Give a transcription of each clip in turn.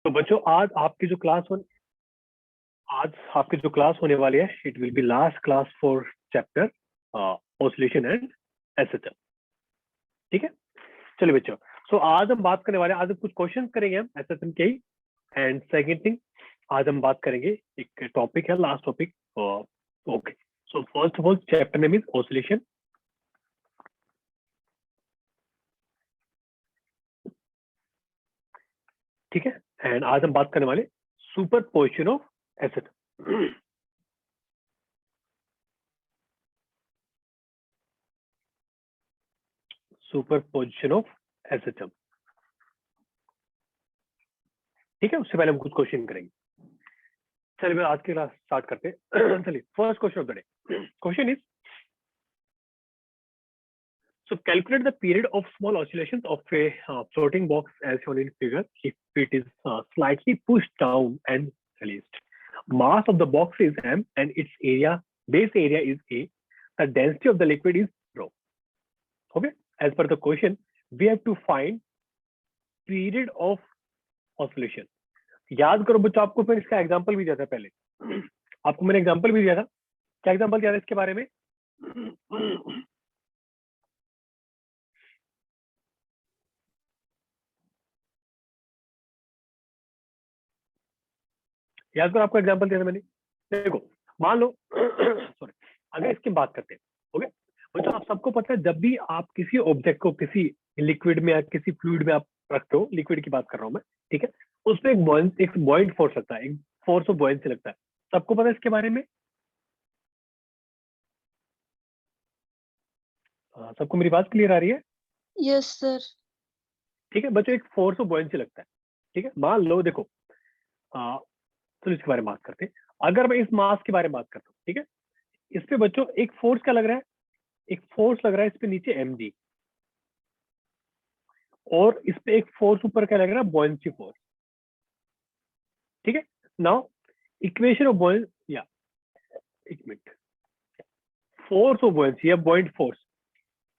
तो बच्चों आज आपकी जो क्लास होने वाली है, it will B last class for chapter oscillation and SHM. ठीक है, चलिए बच्चों। सो आज हम बात करने वाले हैं, आज हम कुछ क्वेश्चन करेंगे हम एसएचएम के ही। एंड सेकंड थिंग, आज हम बात करेंगे, एक टॉपिक है, last topic. Okay, so first of all chapter name is oscillation. ठीक है, एंड आज हम बात करने वाले superposition of SHM. Superposition of SHM. ठीक है, उससे पहले हम कुछ क्वेश्चन करेंगे। चलिए मैं आज की क्लास स्टार्ट करते हैं। चलिए, first question of the day. Question is, so calculate the period of small oscillations of a floating box as shown in figure if it is slightly pushed down and released. Mass of the box is m and its base area is a. The density of the liquid is rho. Okay, as per the question, we have to find period of oscillation. याद करो बच्चों, आपको फिर इसका example भी दिया था पहले। आपको मैंने एग्जांपल भी दिया था। क्या एग्जांपल दिया था इसके बारे में? याद करो, आपको एग्जांपल दिया था मैंने। देखो, मान लो सॉरी, अगर इसकी बात करते हैं, ओके बच्चों, आप सबको पता है जब भी आप किसी ऑब्जेक्ट को किसी लिक्विड में या किसी फ्लूइड में आप रखते हो, लिक्विड की बात कर रहा हूं मैं, ठीक है, उसमें एक बॉइंट फोर्स लगता है, एक फोर्स ऑफ बॉयंसी लगता है। सबको पता है इसके बारे में? सबको मेरी बात क्लियर आ रही है? Yes sir. ठीक है बच्चों, एक फोर्स ऑफ बॉयंसी लगता है। ठीक है, मान लो, देखो, तो इसके बारे में बात करते हैं। अगर मैं इस मास के बारे में बात करता हूँ, ठीक है, इस पे बच्चों एक फोर्स क्या लग रहा है? एक फोर्स लग रहा है इस पे नीचे mg, और इस पे एक फोर्स ऊपर क्या लग रहा है? Buoyancy force. ठीक है, नाउ इक्वेशन ऑफ बॉयंस, या एक मिनट, फोर्स ऑफ बॉयंसी या बॉइंट फोर्स,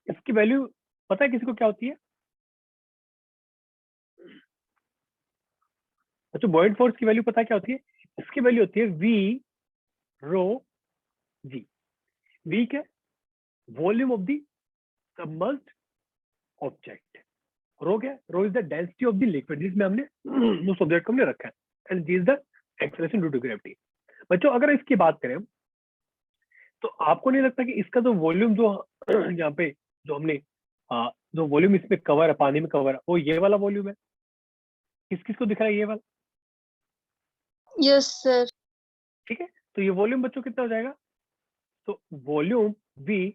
इसकी वैल्यू पता है किसी को क्या होती है? अच्छा, बॉइंट फोर्स की वैल्यू पता है क्या होती है? इसकी वैल्यू होती है v रो g। v क्या? Volume of the submerged object. Rho क्या? Rho is the density of the liquid जिसमें हमने उस ऑब्जेक्ट को हमने रखा है, and G is the acceleration due to gravity. बच्चों अगर इसकी बात करें हम, तो आपको नहीं लगता कि इसका जो वॉल्यूम जो यहाँ पे जो हमने जो वॉल्यूम इसमें कवर है, पानी में कवर है, वो ये वाला वॉल्यूम है? किस किस को दिख रहा है? ये वाला। Yes sir. ठीक है, तो ये वॉल्यूम बच्चों कितना हो जाएगा? तो volume v,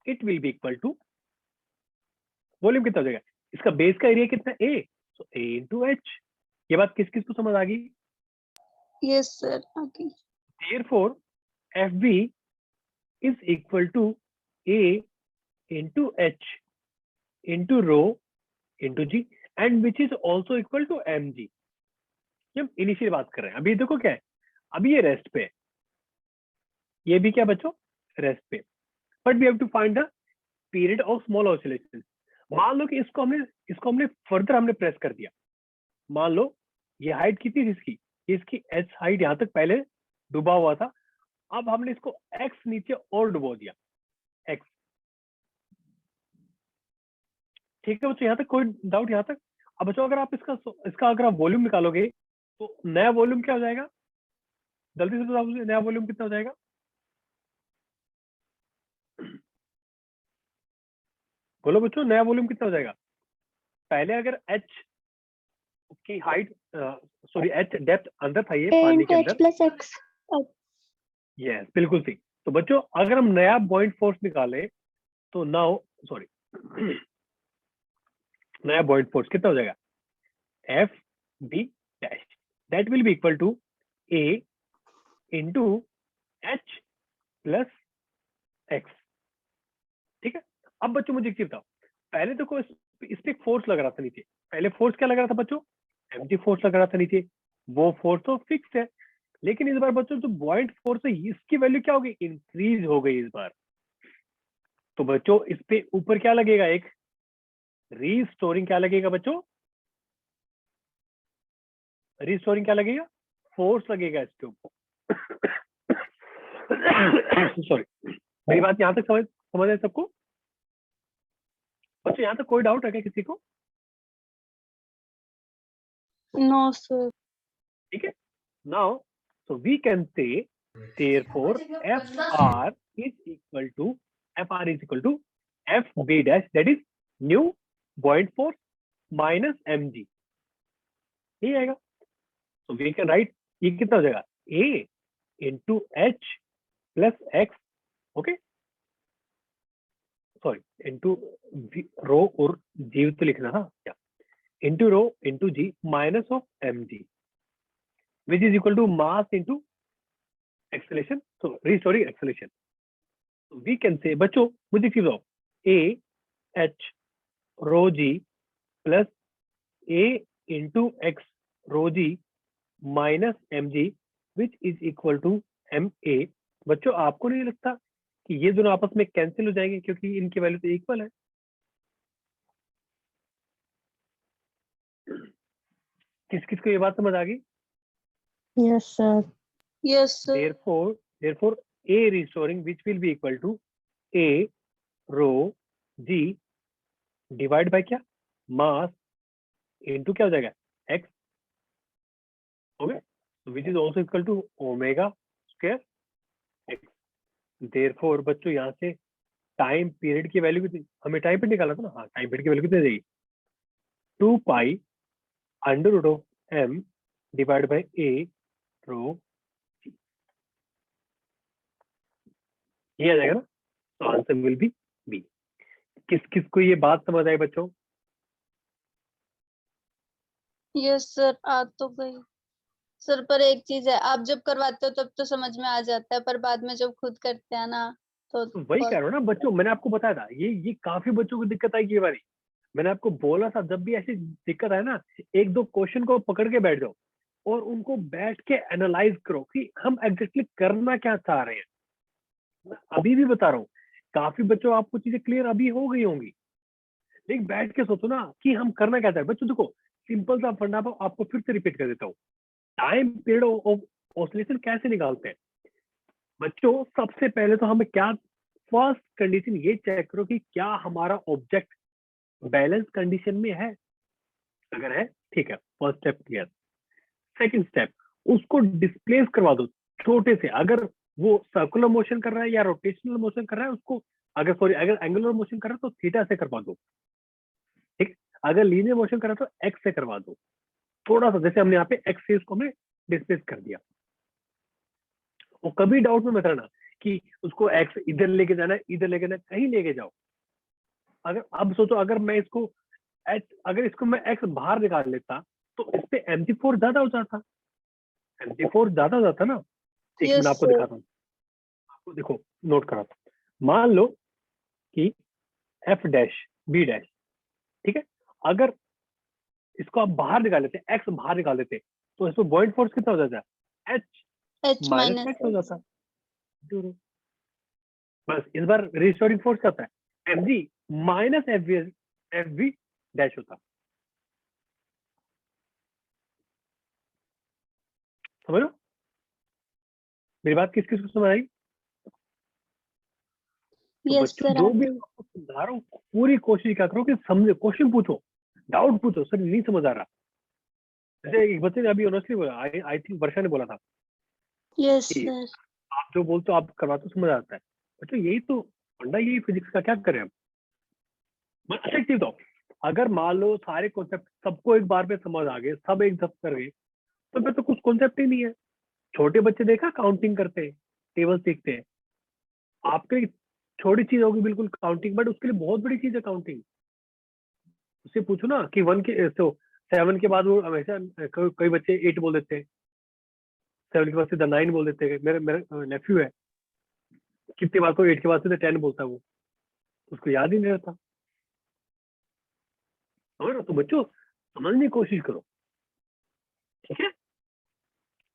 it will be equal to, volume कितना हो जाएगा? इसका बेस का एरिया कितना है? a, so a into h। ये बात किस किस को समझ आ गई? Yes sir, okay. Therefore fb is equal to a into h into rho into g, and which is also equal to mg। हम इनिशियल बात कर रहे हैं, अभी देखो क्या है, अभी ये रेस्ट पे है, ये भी क्या बच्चों? रेस्ट पे। But we have to find the period of small oscillation. मान लो कि इसको हमने फर्दर हमने प्रेस कर दिया। मान लो ये हाइट कितनी थी इसकी? इसकी एच हाइट यहाँ तक पहले डूबा हुआ था, अब हमने इसको एक्स नीचे और डुबो दिया, एक्स। ठीक है बच्चों, यहाँ तक कोई डाउट? यहाँ तक? अब बच्चों अगर आप इसका अगर आप वॉल्यूम निकालोगे, तो नया वॉल्यूम क्या हो जाएगा? जल्दी से बताओ मुझे, नया वॉल्यूम कितना हो जाएगा? बोलो बच्चों, नया वॉल्यूम कितना हो जाएगा? पहले अगर एच की हाइट, सॉरी एच डेप्थ अंदर था ये पानी के अंदर, प्लस एक्स। यस बिल्कुल सही। तो बच्चों अगर हम नया बॉइंट फोर्स निकाले, तो नाउ सॉरी नया बॉइंट फोर्स कितना हो जाएगा? F B dash, that will be equal to a into h plus x. ठीक है, अब बच्चों मुझे एक चीज बताओ, पहले देखो इस पे एक फोर्स लग रहा था नीचे। पहले फोर्स क्या लग रहा था बच्चों? एम्प्टी फोर्स लग रहा था नीचे, वो फोर्स तो फिक्स है। लेकिन इस बार बच्चों जो बॉइंट फोर्स है, इसकी वैल्यू क्या हो गई? इंक्रीज हो गई इस बार। तो बच्चों इस पे ऊपर क्या लगेगा? एक रीस्टोरिंग क्या लगेगा बच्चों? रिस्टोरिंग क्या लगेगा, फोर्स लगेगा इसके ऊपर। सॉरी, मेरी बात यहाँ तक समझ है सबको? बच्चों यहाँ तक कोई डाउट है क्या किसी को? No, sir. ठीक है, now so we can say therefore FR is equal to FB dash, that is new buoyant force minus mg, यही आएगा। so we can write ये कितना हो जाएगा, A into H plus X, okay sorry into रो और जी तो लिखना था क्या, into row into G minus of mg which is equal to mass into acceleration, so restoring acceleration. So we can say, बच्चों मुझे चीज बताओ, A H rho G plus A into X rho G minus mg which is equal to ma। बच्चों आपको नहीं लगता कि ये दोनों आपस में कैंसिल हो जाएंगे क्योंकि इनकी वैल्यू तो इक्वल है? किस किस को ये बात समझ आ गई? Yes, sir. Yes, sir. therefore A restoring which will be equal to A rho G divide by क्या, मास इनटू क्या हो जाएगा, x, okay which is also equal to omega square x। Therefore बच्चों यहाँ से टाइम पीरियड की value कितनी, हमें टाइम पीरियड निकाला था ना, हाँ टाइम पीरियड की वैल्यू कितनी देगी, 2 pi under root of m divide by a rho, ये आ जाएगा ना, तो आंसर विल बी बी। किस किस को ये बात समझ आई बच्चों? Yes, sir. आ तो गई सर, पर एक चीज है, आप जब करवाते हो तब तो समझ में आ जाता है, पर बाद में जब खुद करते हैं ना तो वही कह रहा हूँ ना बच्चों, मैंने आपको बताया था ये काफी बच्चों को दिक्कत आएगी ये वाली। मैंने आपको बोला था जब भी ऐसी दिक्कत आए ना, एक दो क्वेश्चन को पकड़ के बैठ जाओ और उनको बैठ के एनालाइज करो कि हम एग्जैक्टली करना क्या चाह रहे हैं। मैं अभी भी बता रहा हूँ, काफी बच्चों आपको चीजें क्लियर अभी हो गई होंगी, लेकिन बैठ के सोचो ना कि हम करना क्या चाह रहे हैं। बच्चों देखो, सिंपल सा फंडा आपको फिर से रिपीट कर देता हूँ, टाइम पीरियड ऑफ ऑसिलेशन कैसे निकालते हैं बच्चों। सबसे पहले तो हमें क्या, फर्स्ट कंडीशन ये चेक करो कि क्या हमारा ऑब्जेक्ट बैलेंस कंडीशन में है, अगर है ठीक है, first step clear. Second step, उसको डिस्प्लेस करवा दो छोटे से, अगर वो सर्कुलर मोशन कर रहा है या रोटेशनल मोशन कर रहा है उसको, अगर सॉरी अगर एंगुलर मोशन कर रहा है तो थीटा से करवा दो, ठीक। अगर लीनियर मोशन कर रहा है तो एक्स से करवा दो, थोड़ा सा जैसे हमने यहाँ पे एक्स से इसको हमने डिस्प्लेस कर दिया। वो कभी डाउट में मत रहना कि उसको एक्स इधर लेके जाना है इधर लेके जाना है, कहीं लेके जाओ। अगर अब सोचो, अगर मैं इसको अगर इसको मैं एक्स बाहर निकाल लेता तो इस पे mg4 ज्यादा हो जाता, mg4 ज्यादा हो जाता ना। एक मिनट यस आपको सर। दिखाता हूँ, आपको देखो नोट कराता हूँ। मान लो कि एफ डैश बी डैश, ठीक है, अगर इसको आप बाहर निकाल लेते, एक्स बाहर निकाल देते, तो इसमें बॉइंट फोर्स कितना हो जाता है, H H minus minus x हो जाता है, जीरो। बस इस बार रिस्टोरिंग फोर्स क्या होता है, m g minus f v dash होता। समझ लो मेरी बात, किस किस को समझ आई? तो यस बच्चों सर। जो भी आपको समझा रहा हूँ पूरी कोशिश क्या करो कि समझे, क्वेश्चन पूछो, डाउट पूछो, सर नहीं समझ आ रहा। जैसे एक बच्चे ने अभी ऑनेस्टली बोला, आई थिंक वर्षा ने बोला था यस कि सर। आप जो बोलते हो आप करवाते हो समझ आता है। बच्चों यही तो फंडा, यही फिजिक्स का, क्या करें हम। अच्छा एक चीज, तो अगर मान लो सारे कॉन्सेप्ट सबको एक बार में समझ आ गए, सब एक दफ कर गए, तो फिर तो कुछ कॉन्सेप्ट ही नहीं है। छोटे बच्चे देखा काउंटिंग करते हैं, टेबल सीखते हैं, आपके लिए छोटी चीज होगी बिल्कुल काउंटिंग, बट उसके लिए बहुत बड़ी चीज है काउंटिंग। उससे पूछो ना कि 1 के तो 7 के बाद वो हमेशा कई बच्चे 8 बोल देते हैं, 7 के बाद सीधा 9 बोल देते हैं। मेरे मेरे नेफ्यू है, कितनी बार को 8 के बाद सीधा 10 बोलता है, वो उसको याद ही नहीं रहता। समझ रहे हो? तो बच्चों समझने की कोशिश करो, ठीक है।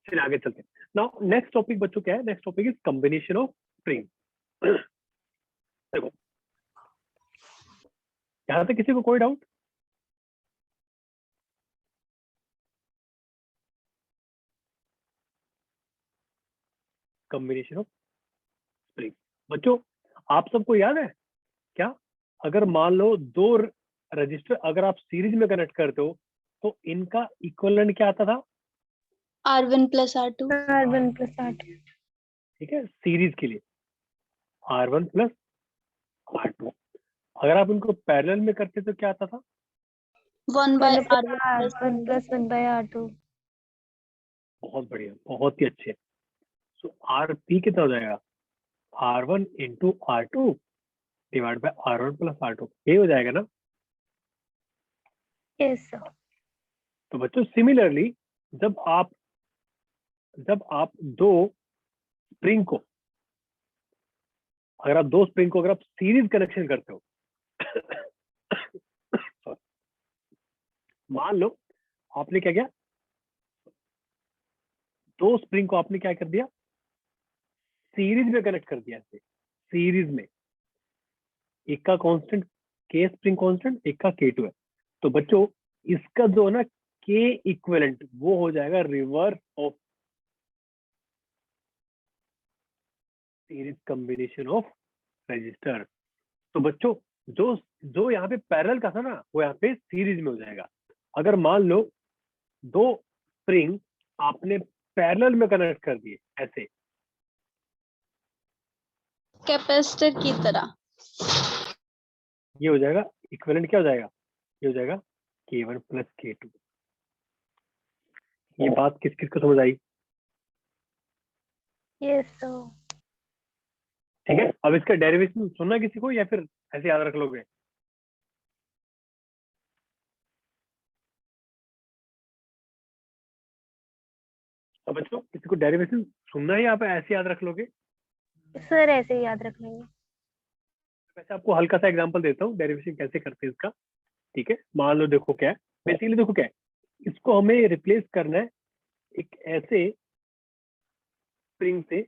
फिर आगे चलते हैं। नाउ नेक्स्ट टॉपिक बच्चों क्या है, next topic is combination of string. देखो यहाँ तक किसी को कोई डाउट? Combination of spring. बच्चों आप सबको याद है क्या, अगर मान लो दो रजिस्टर अगर आप सीरीज में कनेक्ट करते हो तो इनका इक्विवेलेंट क्या आता था? R1 + R2। R1 + R2। ठीक है, सीरीज के लिए R1 + R2। अगर आप इनको पैरेलल में करते तो क्या आता था? 1/R1 + R1 + 1/R2। बहुत बढ़िया, बहुत ही अच्छे। सो RP कितना हो जाएगा? R1 × R2 divide by R1 + R2, ये हो जाएगा ना? Yes sir. तो बच्चों सिमिलरली जब आप दो स्प्रिंग को अगर आप सीरीज कनेक्शन करते हो sorry, मान लो आपने क्या किया, दो स्प्रिंग को आपने क्या कर दिया, सीरीज में कनेक्ट कर दिया। ऐसे सीरीज में एक का कांस्टेंट के स्प्रिंग कांस्टेंट, एक का K2 है। तो बच्चों इसका जो है ना के इक्विवेलेंट वो हो जाएगा reverse of series combination of register. तो बच्चों जो जो यहाँ पे पैरेलल का था ना वो यहाँ पे सीरीज में हो जाएगा। अगर मान लो दो स्प्रिंग आपने पैरेलल में कनेक्ट कर दिए ऐसे, कैपेसिटर की तरह। ये हो जाएगा इक्विवेलेंट, क्या हो जाएगा? ये हो जाएगा K1 + K2। ये बात किस किस को समझ आई? Yes sir. ठीक है, अब इसका डेरिवेशन सुनना किसी को या फिर ऐसे याद रख लोगे? अब बच्चों किसी को डेरिवेशन सुनना है या आप ऐसे याद रख लोगे? सर ऐसे ही याद रख लेंगे। वैसे आपको हल्का सा एग्जांपल देता हूँ डेरिवेशन कैसे करते हैं इसका। ठीक है, मान लो देखो क्या है, बेसिकली देखो क्या है, इसको हमें रिप्लेस करना है एक ऐसे स्प्रिंग से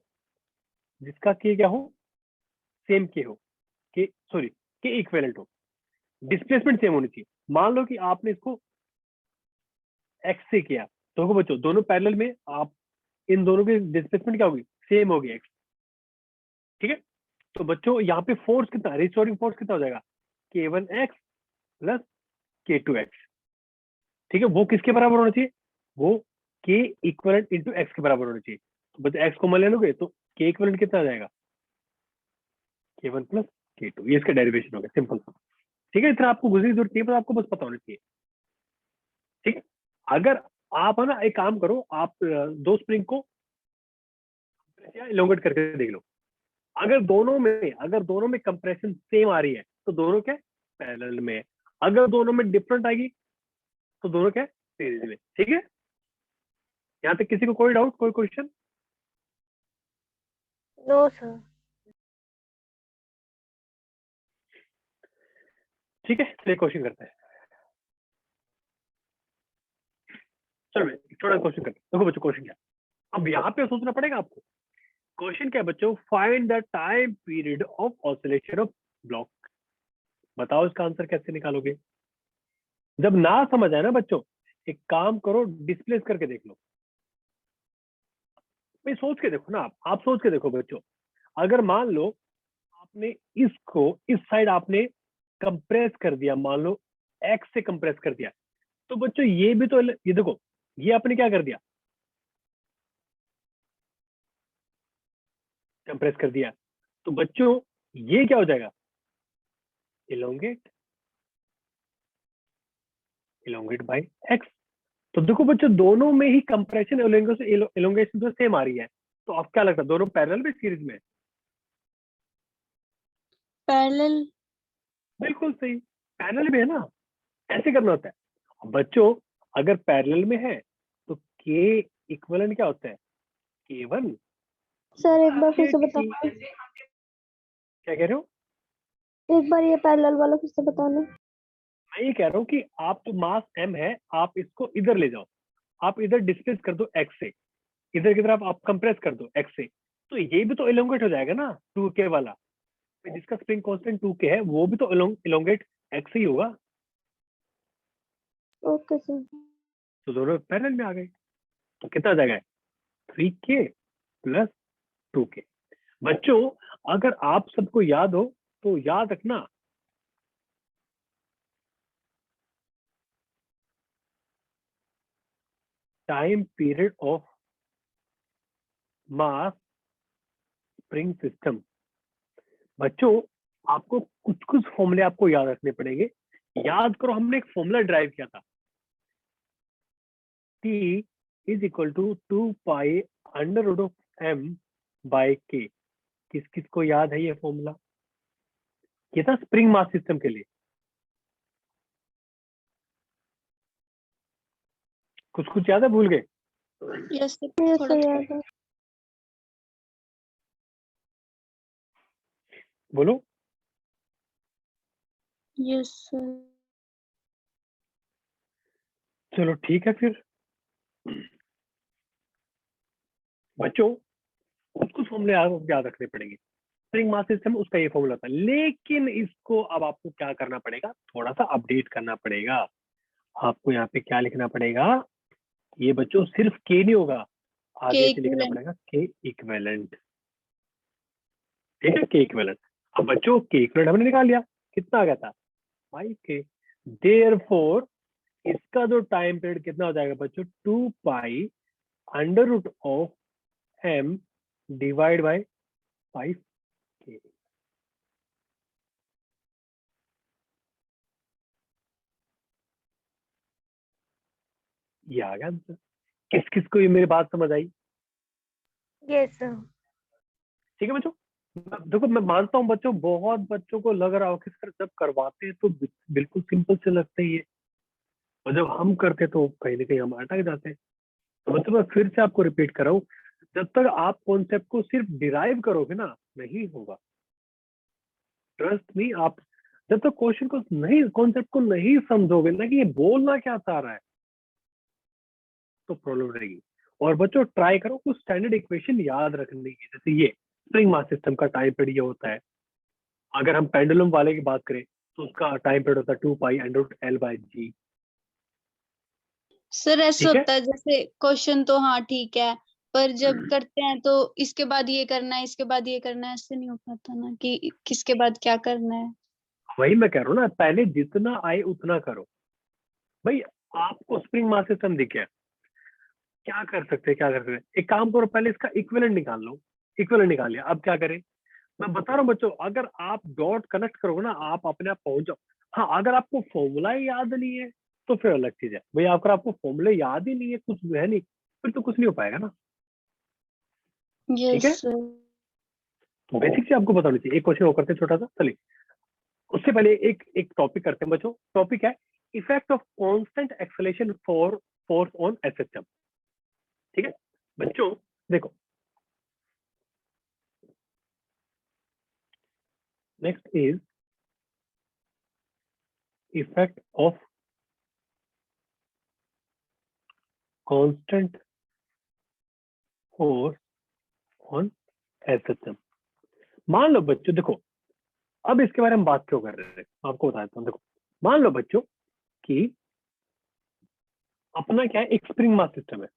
जिसका के क्या हो, सेम के हो, के सॉरी के इक्विवेलेंट हो, डिस्प्लेसमेंट सेम होनी चाहिए। मान लो कि आपने इसको एक्स से किया, तो देखो बच्चों दोनों पैरेलल में आप इन दोनों की डिस्प्लेसमेंट क्या होगी, सेम होगी एक्स। ठीक है, तो बच्चों यहाँ पे फोर्स कितना, रिस्टोरिंग फोर्स कितना हो जाएगा? K1x + K2x। ठीक है, वो किसके बराबर होना चाहिए? वो के इक्विवेलेंट × एक्स के बराबर होना चाहिए। तो बच्चों एक्स को मान ले लोगे तो के इक्विवेलेंट कितना आ जाएगा? K1 + K2। ये इसका डेरिवेशन हो गया, सिंपल। ठीक है, इतना आपको गुजरी जरूरत नहीं है, बस आपको बस पता होना चाहिए। ठीक है, अगर आप है ना एक काम करो, आप दो स्प्रिंग को इलोंगेट करके देख लो। अगर दोनों में कंप्रेशन सेम आ रही है तो दोनों क्या पैरेलल में है। अगर दोनों में डिफरेंट आएगी तो दोनों क्या सीरीज में। ठीक है, यहाँ तक किसी को कोई डाउट, कोई क्वेश्चन? No sir. ठीक है, चलिए क्वेश्चन करते हैं। चलो थोड़ा क्वेश्चन करते हैं। देखो बच्चों क्वेश्चन क्या, अब यहाँ पे सोचना पड़ेगा आपको। क्वेश्चन क्या है बच्चों, find the time period of oscillation of block. बताओ इसका आंसर कैसे निकालोगे? जब ना समझ आए ना बच्चों, एक काम करो, डिस्प्लेस करके देख लो। भाई सोच के देखो ना, आप सोच के देखो बच्चों। अगर मान लो आपने इसको इस साइड आपने कंप्रेस कर दिया, मान लो एक्स से कंप्रेस कर दिया, तो बच्चों ये भी तो, ये देखो ये आपने क्या कर दिया, कंप्रेस कर दिया। तो बच्चों ये क्या हो जाएगा, इलोंगेट बाय एक्स। तो देखो बच्चों दोनों में ही कंप्रेशन इलोंगेशन तो सेम आ रही है। तो अब क्या लगता है, दोनों पैरेलल में सीरीज में? पैरेलल। बिल्कुल सही, पैरेलल में है ना, ऐसे करना होता है। अब बच्चों अगर पैरेलल में है तो के इक्विवेलेंट क्या होता है, K1 सर एक बार फिर से K2। बताना। क्या कह रहे हो? एक बार ये पैरेलल वाला फिर से बताना। मैं ये कह रहा हूँ कि आप तो मास m है, आप इसको इधर ले जाओ, आप इधर डिस्प्लेस कर दो x से, इधर की तरफ आप कंप्रेस कर दो x से, तो ये भी तो इलोंगेट हो जाएगा ना 2k वाला। जिसका स्प्रिंग कांस्टेंट 2k है वो भी तो इलोंगेट x ही होगा। Okay sir. तो दोनों पैरेलल में आ गए, तो कितना आ जाएगा 3k + 2k। बच्चों अगर आप सबको याद हो तो याद रखना, time period of mass spring system. बच्चों आपको कुछ कुछ फॉर्मूले आपको याद रखने पड़ेंगे। याद करो, हमने एक फॉर्मूला ड्राइव किया था, T is equal to 2 pi under root of m by k। किस किस को याद है ये फॉर्मूला? ये था स्प्रिंग मास सिस्टम के लिए। कुछ कुछ याद है, भूल गए? यस सर, यस थोड़ा सर थोड़ा। याद है। बोलो। Yes sir. चलो ठीक है फिर। बच्चों कुछ कुछ फॉर्मूले याद रखने पड़ेंगे। स्प्रिंग मास सिस्टम उसका ये फॉर्मूला था, लेकिन इसको अब आपको क्या करना पड़ेगा, थोड़ा सा अपडेट करना पड़ेगा। आपको यहाँ पे क्या लिखना पड़ेगा, ये बच्चों सिर्फ के नहीं होगा, के आगे से लिखना इक्विवेलेंट। पड़ेगा के इक्विवेलेंट। ठीक है, के इक्विवेलेंट। अब बच्चों के इक्विवेलेंट हमने निकाल लिया, कितना आ गया था 5k। देयरफॉर इसका जो टाइम पीरियड कितना हो जाएगा बच्चों, 2 pi under root of m divide by 5k। ये आ गया आंसर। किस किस को ये मेरी बात समझ आई? Yes sir. ठीक है बच्चों। देखो मैं मानता हूँ बच्चों, बहुत बच्चों को लग रहा हो कि सर जब करवाते हैं तो बिल्कुल सिंपल से लगते ही है, और जब हम करते तो कहीं ना कहीं हम अटक जाते हैं। तो मतलब मैं फिर से आपको रिपीट कर रहा हूँ, जब तक आप कॉन्सेप्ट को सिर्फ डिराइव करोगे ना, नहीं होगा। ट्रस्ट मी, आप जब तक क्वेश्चन को नहीं, कॉन्सेप्ट को नहीं समझोगे ना कि ये बोलना क्या चाह रहा है, तो प्रॉब्लम रहेगी। और बच्चों ट्राई करो कुछ स्टैंडर्ड इक्वेशन याद रखने की, जैसे ये स्प्रिंग मास सिस्टम का टाइम पीरियड ये होता है। अगर हम पेंडुलम वाले की बात करें तो उसका टाइम पीरियड होता है 2 pi under root l by g. Sir ऐसे ठीक है, होता है जैसे क्वेश्चन तो हाँ ठीक है, पर जब करते हैं तो इसके बाद ये करना है, इसके बाद ये करना है, ऐसे नहीं हो पाता ना कि किसके बाद क्या करना है। वही मैं कह रहा हूँ ना, पहले जितना आए उतना करो। भाई आपको स्प्रिंग मास सिस्टम दिख गया, क्या कर सकते हैं, क्या कर सकते हैं, एक काम करो, पहले इसका इक्विवेलेंट निकाल लो। इक्विवेलेंट निकाल लिया, अब क्या करें? मैं बता रहा हूँ बच्चों, अगर आप डॉट कनेक्ट करोगे ना, आप अपने आप पहुंच जाओ। हाँ, अगर आपको फॉर्मूला ही याद नहीं है तो फिर अलग चीज है। भाई अगर आपको फॉर्मूले याद ही नहीं है, कुछ है नहीं, फिर तो कुछ नहीं हो पाएगा ना। ठीक यस है, सर। तो बेसिक से आपको बताना चाहिए। एक क्वेश्चन और करते हैं छोटा सा, चलिए। उससे पहले एक एक टॉपिक करते हैं बच्चों। टॉपिक है effect of constant acceleration for force on A system. ठीक है बच्चों, देखो next is effect of constant force on A system. मान लो बच्चों, देखो अब इसके बारे में बात क्यों कर रहे हैं, आपको बताता हूँ। देखो मान लो बच्चों कि अपना क्या है, एक स्प्रिंग मास सिस्टम है।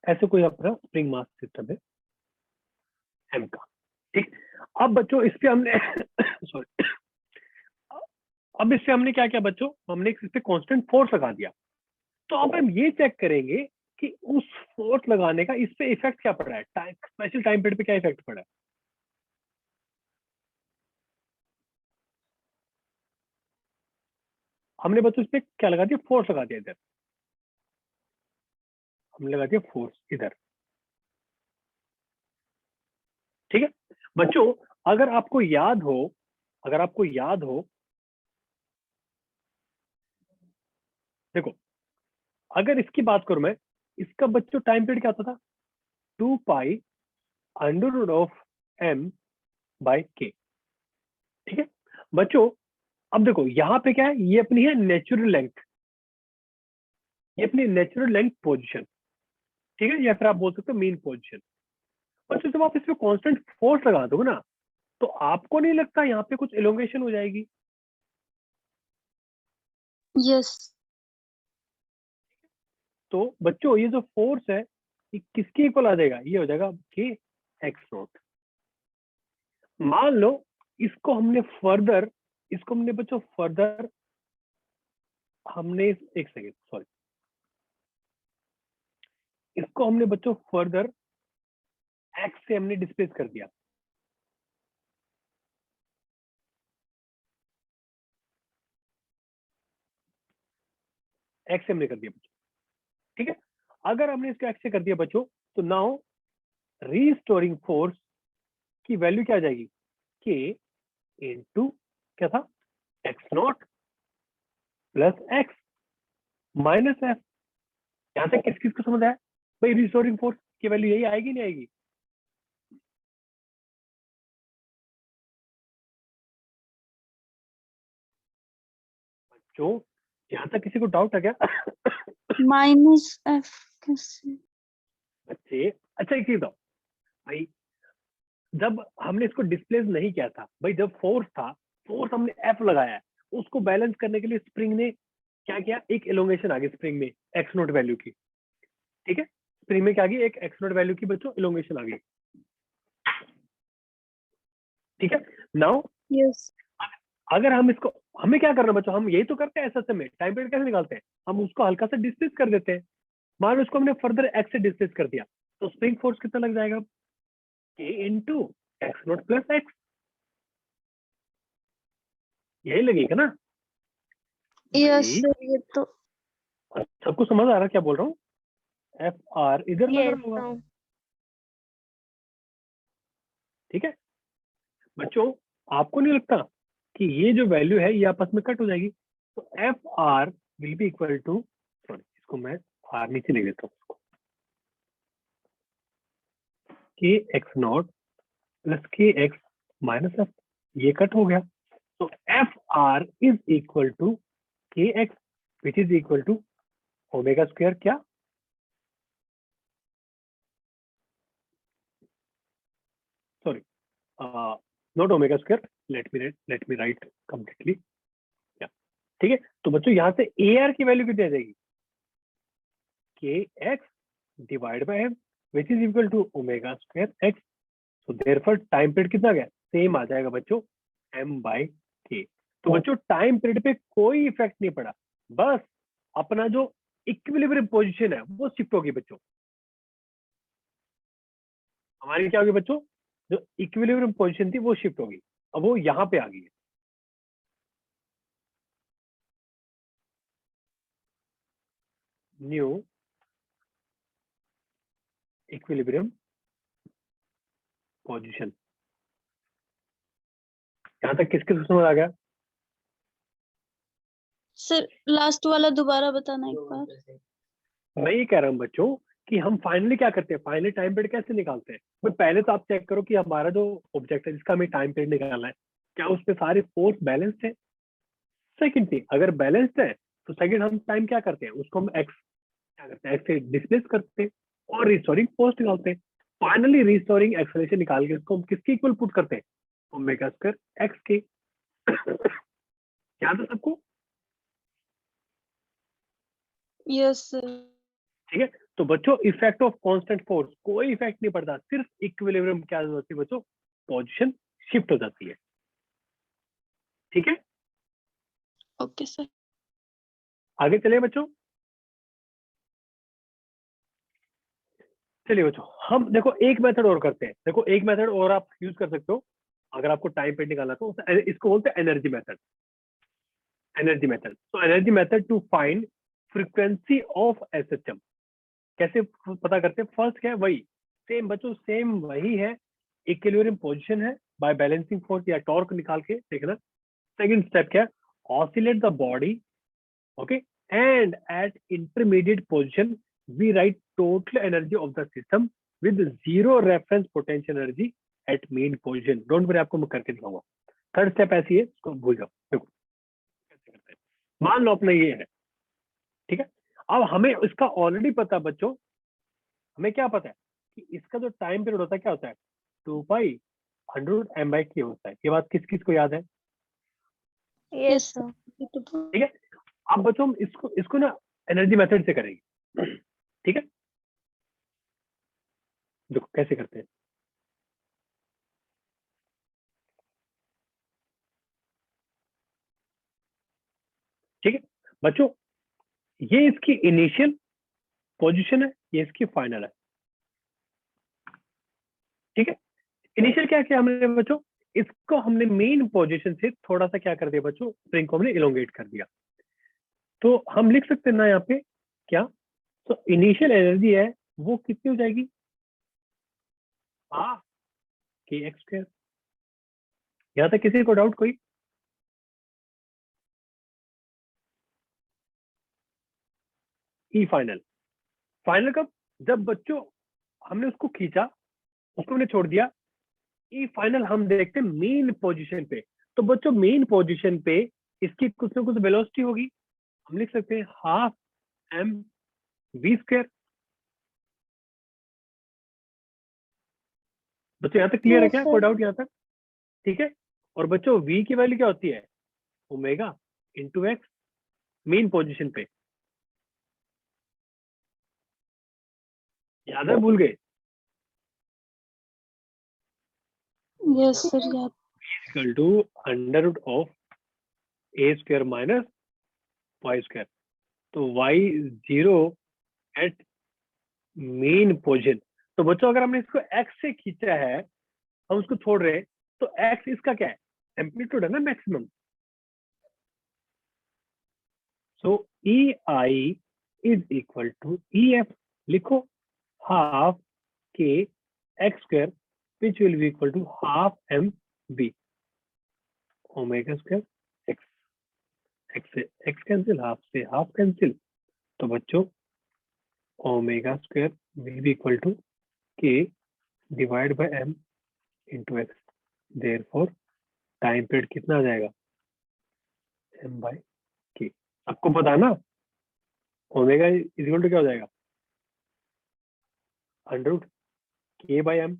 ऐसे कोई अपना स्प्रिंग मास सिस्टम है एम का। ठीक, अब बच्चों इस पे हमने सॉरी, अब इससे हमने क्या किया बच्चों, हमने इस पे कांस्टेंट फोर्स लगा दिया। तो अब हम ये चेक करेंगे कि उस फोर्स लगाने का इस पे इफेक्ट क्या पड़ रहा है, टाइम स्पेशल टाइम पीरियड पे क्या इफेक्ट पड़ा है। हमने बच्चों इस पे क्या लगा दिया, फोर्स लगा दिया इधर, हमने लगा दिया फोर्स इधर। ठीक है बच्चों, अगर आपको याद हो, अगर आपको याद हो, देखो अगर इसकी बात करूं मैं, इसका बच्चों टाइम पीरियड क्या होता था, 2 pi under root of m by k. ठीक है बच्चों, अब देखो यहाँ पे क्या है, ये अपनी है नेचुरल लेंथ, ये अपनी नेचुरल लेंथ पोजीशन। ठीक है, या फिर आप बोल सकते हो मीन पोजीशन। बच्चों जब आप इसमें कांस्टेंट फोर्स लगा दोगे ना, तो आपको नहीं लगता यहाँ पे कुछ एलोंगेशन हो जाएगी? यस तो बच्चों ये जो फोर्स है ये किसके इक्वल आ जाएगा, ये हो जाएगा के एक्स नॉट। मान लो इसको हमने बच्चों फर्दर हमने एक सेकेंड सॉरी, इसको हमने बच्चों फर्दर एक्स से हमने डिस्प्लेस कर दिया। एक्स से हमने कर दिया बच्चों, ठीक है। अगर हमने इसको एक्स से कर दिया बच्चों तो नाउ रीस्टोरिंग फोर्स की वैल्यू क्या आ जाएगी, के इनटू क्या था, x naught plus x minus F. यहां तक किस किस को समझ आया भाई, रीस्टोरिंग फोर्स की वैल्यू यही आएगी नहीं आएगी? बच्चों यहां तक किसी को डाउट है क्या? माइनस एफ कैसे? बच्चे अच्छा एक चीज बताओ भाई, जब हमने इसको डिस्प्लेस नहीं किया था भाई, जब फोर्स था, फोर्स हमने एफ लगाया है, उसको बैलेंस करने के लिए स्प्रिंग ने क्या किया, एक एलोंगेशन आ गई स्प्रिंग में एक्स नोट वैल्यू की, ठीक है। स्प्रिंग में क्या आ गई, एक एक्स नोट वैल्यू की बच्चों एलोंगेशन आ गई, ठीक है। नाउ यस अगर हम इसको, हमें क्या करना बच्चों, हम यही तो करते हैं एसएसएम में, टाइम पीरियड कैसे निकालते हैं, हम उसको हल्का सा डिस्प्लेस कर देते हैं। मान लो इसको हमने फर्दर एक्स से डिस्प्लेस कर दिया तो स्प्रिंग फोर्स कितना लग जाएगा, के into x note plus x, यही लगेगा ना यस भाई? सर, ये तो सबको समझ आ रहा क्या बोल रहा हूँ? एफ आर इधर लग Yes, रहा होगा, sir. ठीक है। बच्चों आपको नहीं लगता कि ये जो वैल्यू है ये आपस में कट हो जाएगी, तो F R will be equal to, sorry इसको मैं आर नीचे लिख देता हूँ, उसको K X naught plus K x minus F, ये कट हो गया, तो F R is equal to K X which is equal to omega square, क्या sorry not omega square, let me write completely, ठीक है। तो बच्चों यहाँ से ए आर की वैल्यू कितनी आ जाएगी, k x divide by m which is equal to omega square x, तो देयरफॉर टाइम पीरियड कितना गया, सेम आ जाएगा बच्चों एम बाय के। तो बच्चों टाइम पीरियड पे कोई इफेक्ट नहीं पड़ा, बस अपना जो इक्विलिब्रियम पोजीशन है वो शिफ्ट होगी बच्चों, हमारी क्या होगी बच्चों, जो इक्विलिब्रियम पोजीशन थी वो शिफ्ट होगी, अब वो यहाँ पे आ गई है। न्यू इक्विलिब्रियम पोजीशन, यहाँ तक किसके समझ आ गया? सर लास्ट वाला दोबारा बताना एक बार। मैं ये कह रहा हूँ बच्चों कि हम फाइनली क्या करते हैं, फाइनली टाइम पीरियड कैसे निकालते हैं, तो पहले तो आप चेक करो कि हमारा जो ऑब्जेक्ट है जिसका हमें टाइम पीरियड निकालना है, क्या उसमें सारे फोर्स बैलेंस्ड है। सेकंड थिंग, अगर बैलेंस्ड है तो सेकंड हम टाइम क्या करते हैं, उसको हम एक्स क्या करते हैं, एक्स से डिस्प्लेस करते हैं और रिस्टोरिंग फोर्स निकालते हैं। फाइनली रिस्टोरिंग एक्सेलरेशन निकाल के उसको हम किसके इक्वल पुट करते हैं, ओमेगा स्क्वायर एक्स के। याद है सबको? Yes sir. ठीक है। तो बच्चों इफेक्ट ऑफ कांस्टेंट फोर्स, कोई इफेक्ट नहीं पड़ता, सिर्फ इक्विलिब्रियम क्या होती है बच्चों, पोजीशन शिफ्ट हो जाती है, ठीक है। Okay sir. आगे चलिए बच्चों, चलिए बच्चों हम देखो एक मेथड और करते हैं, देखो एक मेथड और आप यूज कर सकते हो अगर आपको टाइम पीरियड निकालना तो, इसको बोलते हैं एनर्जी मेथड। एनर्जी मेथड, तो energy method to find frequency of SHM, कैसे पता करते हैं? फर्स्ट क्या है, वही सेम बच्चों, सेम वही है, इक्विलिब्रियम पोजीशन है, बाय बैलेंसिंग फोर्स या टॉर्क निकाल के देखना। सेकंड स्टेप क्या है, oscillate the body, okay, and at intermediate position we write total energy of the system with zero reference potential energy at mean position. Don't worry, आपको मैं करके दिखाऊंगा। थर्ड स्टेप ऐसी है, इसको भूल जाओ, देखो कैसे करते हैं। मान लो अपना ये है, ठीक है। अब हमें इसका ऑलरेडी पता बच्चों, हमें क्या पता है कि इसका जो टाइम पीरियड होता है क्या होता है, 2π100m/k होता है। ये बात किस किस को याद है? Yes, sir. ठीक है। अब बच्चों हम इसको ना एनर्जी मेथड से करेंगे। ठीक है, देखो कैसे करते हैं। ठीक है बच्चों, ये इसकी इनिशियल पोजीशन है, ये इसकी फाइनल है। ठीक है, इनिशियल क्या किया हमने बच्चों, इसको हमने मेन पोजीशन से थोड़ा सा क्या कर दिया बच्चों, स्प्रिंग को हमने इलोंगेट कर दिया। तो हम लिख सकते हैं ना यहाँ पे क्या, तो इनिशियल एनर्जी है वो कितनी हो जाएगी, हाफ के एक्स स्क्वायर। यहाँ तक किसी को डाउट कोई? ई फाइनल, फाइनल कब, जब बच्चों हमने उसको खींचा, उसको हमने छोड़ दिया। ई फाइनल हम देखते हैं मेन पोजीशन पे। तो बच्चों मेन पोजीशन पे इसकी कुछ ना कुछ वेलोसिटी होगी, हम लिख सकते हैं हाफ एम वी स्क्वायर। बच्चों यहाँ तक क्लियर है यस क्या, सर। कोई डाउट यहाँ तक? ठीक है, और बच्चों v की वैल्यू क्या होती है, omega into x, mean position पे। याद है, भूल गए? यस सर याद। Equal to under root of a square minus y square. तो वाई 0 एट मेन पोजीशन। तो बच्चों अगर हमने इसको एक्स से खींचा है, हम उसको छोड़ रहे हैं, तो एक्स इसका क्या है, एम्पलीट्यूड है ना, maximum. So E I is equal to E F, लिखो half K X square which will be equal to half mv omega square X. X से एक्स कैंसिल, हाफ से हाफ कैंसिल, तो बच्चों omega square will be equal to K divide by M into X. Therefore time period कितना आ जाएगा, M by के। आपको पता है ना, ओमेगा इज इक्वल टू क्या हो जाएगा, अंडर रूट के बाय एम,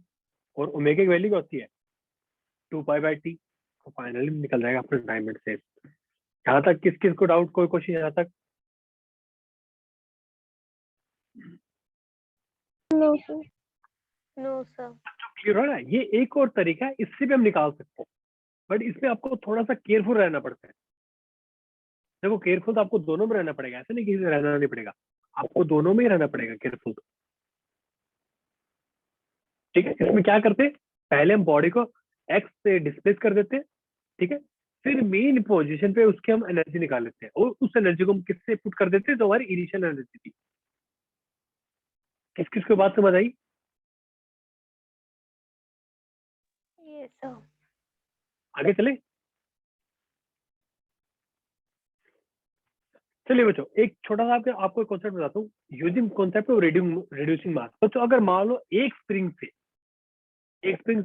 और ओमेगा की वैल्यू क्या होती है, 2 पाई बाय टी। तो फाइनली निकल जाएगा अपना टाइम पीरियड से। यहाँ तक किस किस को डाउट, कोई क्वेश्चन यहाँ तक? No sir. No sir. Clear हो रहा है? ये एक और तरीका है, इससे भी हम निकाल सकते हैं, बट इसमें आपको थोड़ा सा केयरफुल रहना पड़ता है। देखो केयरफुल तो आपको दोनों में रहना पड़ेगा, ऐसे नहीं किसी में रहना नहीं पड़ेगा, आपको दोनों में ही रहना पड़ेगा केयरफुल। ठीक है, इसमें क्या करते हैं, पहले हम बॉडी को एक्स से डिस्प्लेस कर देते हैं। ठीक है, फिर मेन पोजीशन पे उसके हम एनर्जी निकाल लेते हैं, और उस एनर्जी को हम किससे पुट कर देते हैं, जो हमारी इनिशियल एनर्जी थी। किस किस को बात समझ आई? Yes sir. आगे चले, चलिए बच्चों एक छोटा सा आपको कॉन्सेप्ट बताता हूँ, यूजिंग कॉन्सेप्ट ऑफ रिड्यूसिंग मास। बच्चों अगर मान लो एक स्प्रिंग से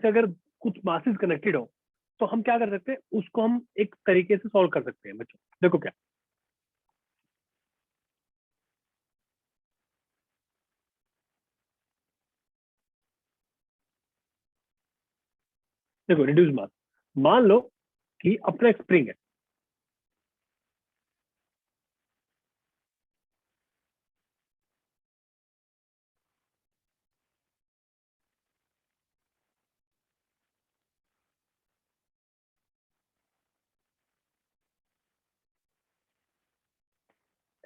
अगर कुछ मासेस कनेक्टेड हो, तो हम क्या कर सकते हैं, उसको हम एक तरीके से सॉल्व कर सकते हैं बच्चों। देखो क्या, देखो रिड्यूस मास, मान लो कि अपना एक स्प्रिंग है।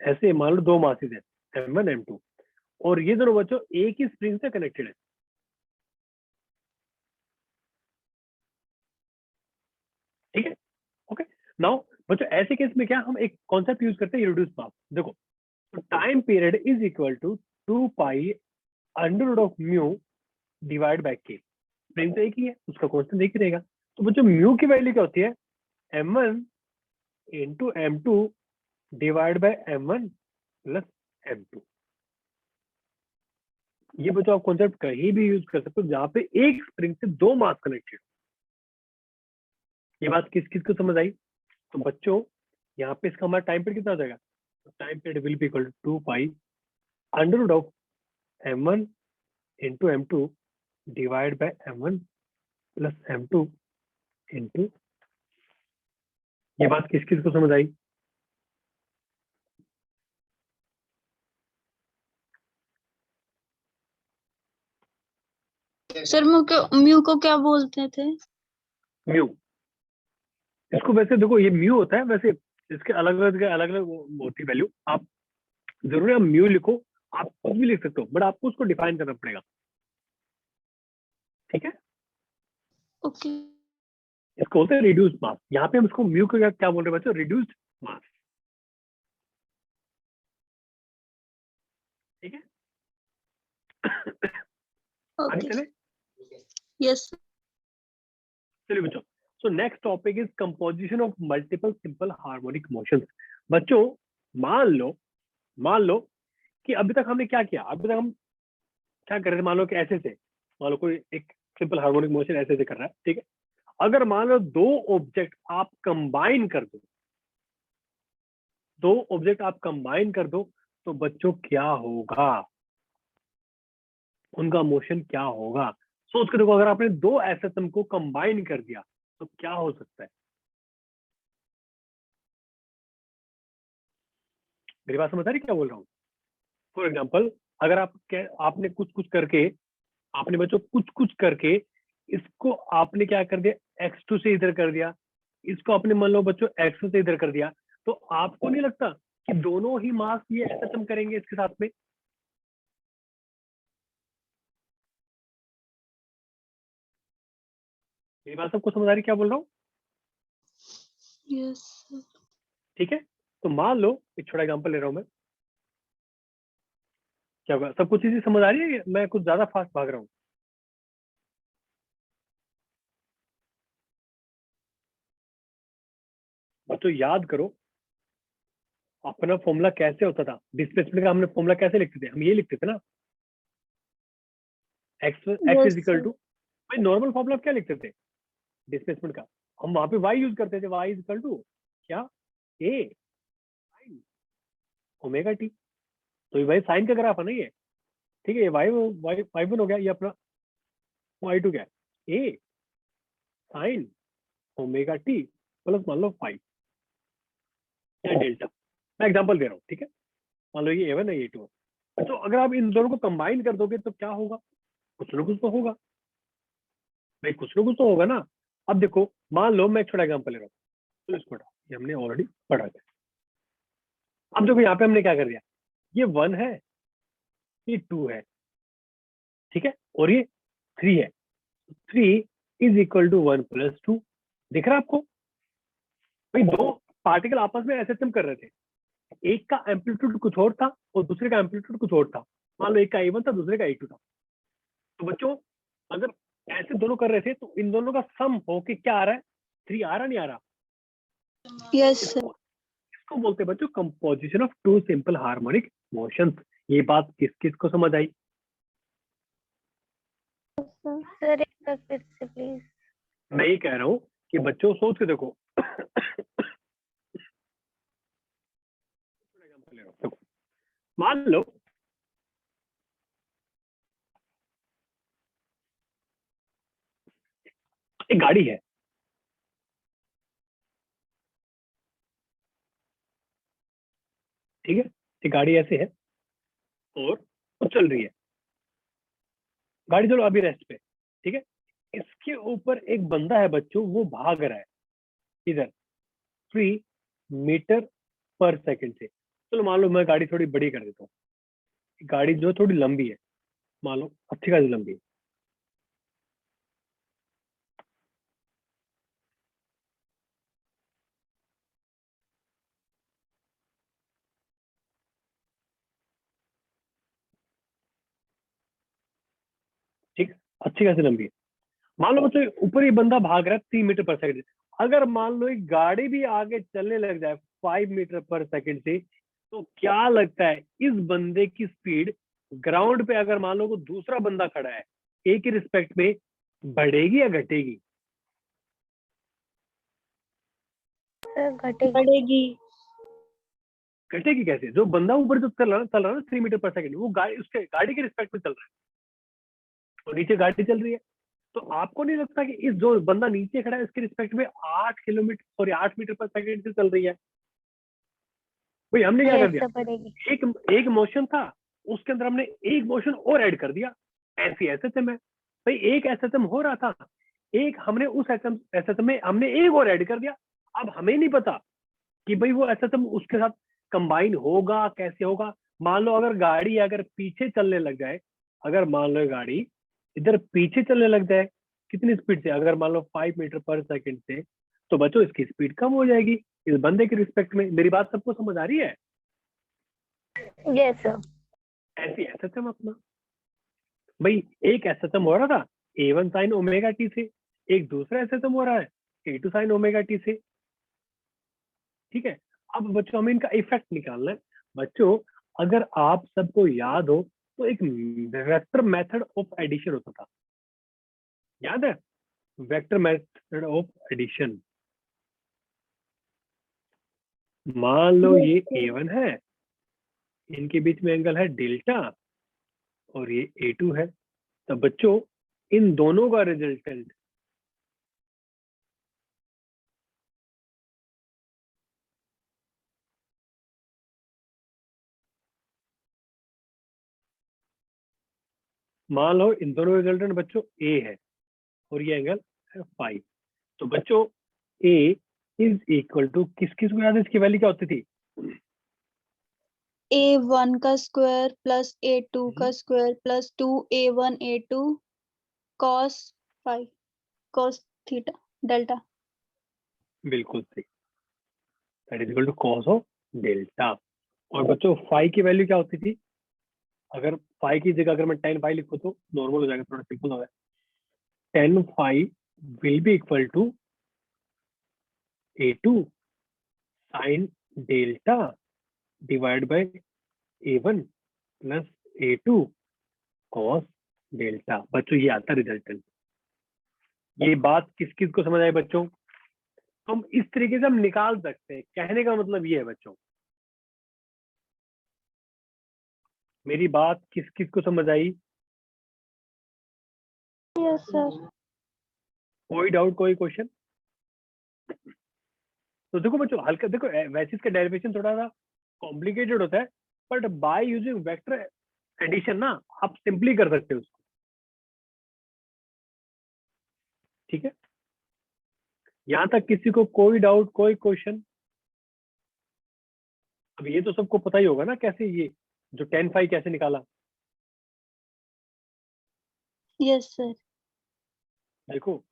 ऐसे मान लो दो मासेस है m1 m2, और ये दोनों बच्चों एक ही स्प्रिंग से कनेक्टेड है। ठीक है, ओके। नाउ बच्चों ऐसे केस में क्या हम एक कॉन्सेप्ट यूज करते हैं, रिड्यूस मास। देखो time period is equal to 2 pi under root of mu divide by k. Spring तो एक ही है, उसका कांस्टेंट एक ही रहेगा। तो बच्चों म्यू की वैल्यू क्या होती है, m1 into m2 divide by m1 plus m2। ये बच्चों आप कॉन्सेप्ट कहीं भी यूज कर सकते हो जहां पे एक स्प्रिंग से दो मास कनेक्टेड। ये बात किस किस को समझ आई? तो बच्चों यहाँ पे इसका हमारा टाइम पीरियड कितना हो जाएगा, time period will be equal to 2 pi under root of m1 into m2 divide by m1 plus m2 into. ये बात किस किस को समझ आई? सर म्यू को क्या बोलते थे? म्यू, इसको वैसे देखो ये म्यू होता है, वैसे इसके अलग अलग होती वैल्यू। आप जरूरी आप म्यू लिखो, आप कुछ भी लिख सकते हो, बट आपको उसको डिफाइन करना पड़ेगा, ठीक है। ओके। इसको बोलते हैं रिड्यूस्ड मास। यहाँ पे हम इसको म्यू को क्या बोल रहे हैं बच्चों? रिड्यूस्ड मास, ठीक है। आगे ओके। चले, यस। चलिए बच्चों। So next topic is composition of multiple simple harmonic motions. बच्चों मान लो कि अभी तक हमने क्या किया, अभी तक हम क्या कर रहे थे? मान लो कि ऐसे से, मान लो कोई एक सिंपल हार्मोनिक मोशन ऐसे से कर रहा है, ठीक है। अगर मान लो दो ऑब्जेक्ट आप कंबाइन कर दो, तो बच्चों क्या होगा? उनका मोशन क्या होगा? सोच के देखो, अगर आपने दो एटम को कंबाइन कर दिया तो क्या हो सकता है? मेरी बात समझ आ रही क्या बोल रहा हूँ? फॉर एग्जाम्पल, अगर आपने आपने बच्चों कुछ करके इसको आपने क्या कर दिया, x2 से इधर कर दिया, इसको आपने मान लो बच्चों x2 से इधर कर दिया, तो आपको नहीं लगता कि दोनों ही मास ये एटम करेंगे इसके साथ में? मेरी बात सबको समझ आ रही क्या बोल रहा हूँ? यस। ठीक है। तो मान लो एक छोटा एग्जाम्पल ले रहा हूं मैं, क्या होगा? सब कुछ चीजें समझ आ रही है? मैं कुछ ज्यादा फास्ट भाग रहा हूँ? बच्चों याद करो, अपना फॉर्मूला कैसे होता था डिस्प्लेसमेंट का? हमने फॉर्मूला कैसे लिखते थे? हम ये लिखते थे ना, x is yes equal sir. To, भाई नॉर्मल फॉर्मूला क्या लिखते थे डिस्प्लेसमेंट का? हम वहां पे वाई यूज करते थे, वाई इज इक्वल टू क्या? ए साइन ओमेगा टी। तो ये भाई साइन का ग्राफ है ना ये, ठीक है। ये वाई वाई वाई वन हो गया, ये अपना वाई टू क्या है? ए साइन ओमेगा टी प्लस मान लो फाइव या डेल्टा। मैं एग्जांपल दे रहा हूँ, ठीक है। मान लो ये ए वन है, ये टू है। तो अगर आप इन दोनों को कंबाइन कर दोगे तो क्या होगा? कुछ ना कुछ तो होगा भाई, कुछ ना कुछ तो होगा ना। अब देखो, मान लो मैं एक छोटा एग्जांपल ले रहा हूँ, तो इसको हटाओ, ये हमने ऑलरेडी पढ़ा है। अब देखो यहाँ पे हमने क्या कर दिया, ये वन है, ये टू है, ठीक है, और ये थ्री है। Three is equal to one plus two. दिख रहा है आपको? भाई दो पार्टिकल आपस में ऐसे तुम कर रहे थे, एक का एम्पलीट्यूड कुछ और था और दूसरे का एम्पलीट्यूड कुछ और था। मान लो एक का A1 था, दूसरे का A2 था। तो बच्चों अगर ऐसे दोनों कर रहे थे तो इन दोनों का सम होके क्या आ रहा है? थ्री आ रहा नहीं आ रहा? Yes sir. इसको बोलते हैं बच्चों composition of two simple harmonic motions. ये बात किस किस को समझ आई? सर एक बार फिर से प्लीज। मैं ये कह रहा हूँ कि बच्चों सोच के देखो, देखो, मान लो एक गाड़ी है, ठीक है। एक गाड़ी ऐसे है और वो चल रही है, गाड़ी चलो अभी रेस्ट पे, ठीक है। इसके ऊपर एक बंदा है बच्चों, वो भाग रहा है इधर 3 मीटर पर सेकंड से। चलो मान लो मैं गाड़ी थोड़ी बड़ी कर देता हूँ, गाड़ी जो थोड़ी लंबी है, मान लो अच्छी खासी लंबी है। ठीक है, अच्छी खासी लंबी है। मान लो बच्चों ऊपर ही बंदा भाग रहा है 3 मीटर पर सेकंड से। अगर मान लो एक गाड़ी भी आगे चलने लग जाए 5 मीटर पर सेकंड से, तो क्या लगता है इस बंदे की स्पीड ग्राउंड पे, अगर मान लो को दूसरा बंदा खड़ा है, एक ही रिस्पेक्ट में बढ़ेगी या घटेगी? सर घटेगी। बढ़ेगी। घटेगी कैसे? जो बंदा ऊपर जो चल रहा है ना 3 मीटर पर सेकंड, वो गाड़ी उसके गाड़ी के रिस्पेक्ट में चल रहा है और नीचे गाड़ी चल रही है। तो आपको नहीं लगता कि इस जो बंदा नीचे खड़ा है इसके रिस्पेक्ट में 8 मीटर पर सेकंड से चल रही है? भाई हमने क्या कर यस दिया, सर बढ़ेगी। एक एक मोशन था, उसके अंदर हमने एक मोशन और ऐड कर दिया, ऐसे ऐसे थे मैं। भाई एक एसएचएम हो रहा था, एक हमने उस एसएचएम में हमने एक और ऐड कर दिया। अब हमें नहीं पता कि भाई वो एसएचएम उसके साथ कंबाइन होगा कैसे होगा। मान लो अगर गाड़ी अगर पीछे चलने लग जाए, अगर मान लो गाड़ी इधर पीछे चलने लग जाए कितनी स्पीड से, अगर मान लो 5 मीटर पर सेकंड से, तो बच्चों इसकी स्पीड कम हो जाएगी इस बंदे के रिस्पेक्ट में। मेरी बात सबको समझ आ रही है? Yes sir. ऐसी एसएचएम अपना भाई एक एसएचएम हो रहा था A1 साइन ओमेगा टी से, एक दूसरा एसएचएम हो रहा है A2 साइन ओमेगा टी से। ठीक है, अब बच्चों हमें इनका इफेक्ट निकालना है। बच्चों अगर आप सबको याद हो तो एक वेक्टर मेथड ऑफ एडिशन होता था, याद है? Vector method of addition. मान लो ये A1 है, इनके बीच में एंगल है डेल्टा, और ये A2 है। तो बच्चों इन दोनों का रिजल्टेंट मान लो इन दोनों रिजल्टेंट बच्चों A है और ये एंगल है 5। तो बच्चों A इज इक्वल टू किस किस को याद है इसकी वैल्यू क्या होती थी? A1 का स्क्वायर प्लस A2 का square plus 2A1 A2 cos five cos theta delta. बिल्कुल सही, that is equal to cos of delta. और बच्चों फाई की वैल्यू क्या होती थी? अगर फाई की जगह अगर मैं tan फाई लिखूं तो नॉर्मल हो जाएगा, थोड़ा सिंपल हो जाएगा। tan phi will be equal to A2 sine delta divide by A1 plus A2 cos delta. बच्चों ये आता रिजल्टेंट। ये बात किस किस को समझ आई बच्चों? हम इस तरीके से हम निकाल सकते हैं, कहने का मतलब ये है बच्चों। मेरी बात किस किस को समझ आई? Yes sir. कोई डाउट, कोई क्वेश्चन? तो देखो बच्चों हल्का देखो, वैसे इसका डेरिवेशन थोड़ा सा कॉम्प्लिकेटेड होता है, but by using vector addition ना आप सिंपली कर सकते हो उसको। ठीक है, यहां तक किसी को कोई डाउट, कोई क्वेश्चन? अब ये तो सबको पता ही होगा ना कैसे ये जो tan फाई कैसे निकाला। Yes sir. देखो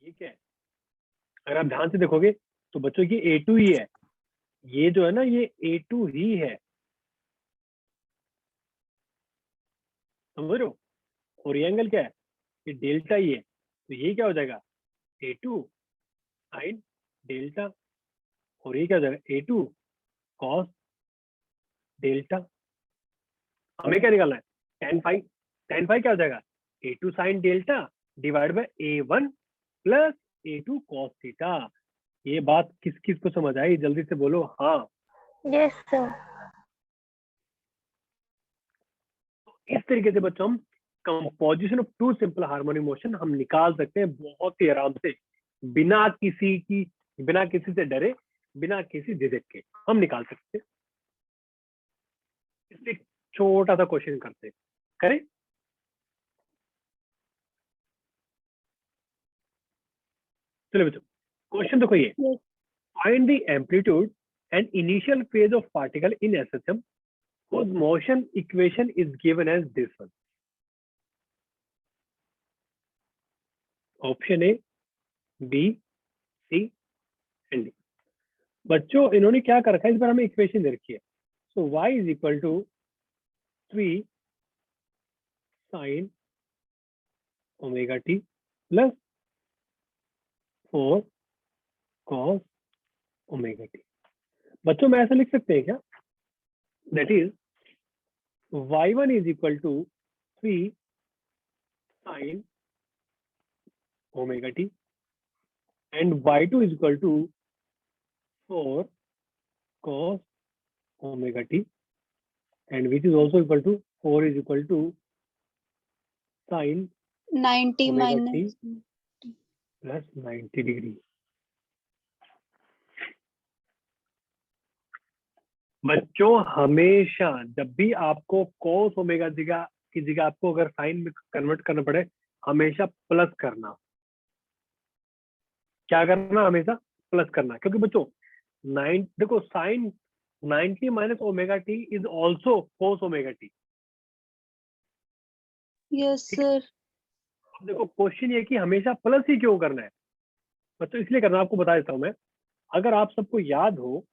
ये क्या है, अगर आप ध्यान से देखोगे तो बच्चों ये A2 ही है, ये जो है ना ये A2 ही है, समझ रहे हो? और ये एंगल क्या है? ये डेल्टा ही है, तो ये क्या हो जाएगा? A2 sine delta. और ये क्या हो जाएगा? A2 cos delta. हमें क्या निकालना है? tan फाई क्या हो जाएगा? A2 sine delta divide by A1 plus A2 cos theta. ये बात किस किस को समझ आई? जल्दी से बोलो हाँ। Yes sir. इस तरीके से बच्चों हम composition of two simple harmonic motion हम निकाल सकते हैं बहुत ही आराम से, बिना किसी से डरे, बिना किसी झिझक के हम निकाल सकते हैं। इसलिए छोटा सा क्वेश्चन करते हैं, करें? चलो बच्चों क्वेश्चन देखो ये, Yes. Find the amplitude and initial phase of particle in SHM whose motion equation is given as this one. Option A, B, C and D. बच्चों इन्होंने क्या कर रखा है, इस बार हमें इक्वेशन दे रखी है। So y is equal to 3 sine omega t plus 4 cos omega t. बच्चों में ऐसा लिख सकते हैं क्या? That is y1 is equal to 3 sine omega t and y2 is equal to 4 cos omega t, and which is also equal to 4 is equal to sin 90 omega t minus plus 90 degree। बच्चों हमेशा जब भी आपको cos omega की जगह आपको अगर sign में कन्वर्ट करना पड़े हमेशा प्लस करना। क्या करना? हमेशा प्लस करना, क्योंकि बच्चों देखो sine 90 minus omega t is also cos omega t. Yes ठीक है। सर। अब देखो क्वेश्चन ये कि हमेशा प्लस ही क्यों करना है बच्चों? इसलिए करना, आपको बता देता हूं मैं। अगर आप सबको याद हो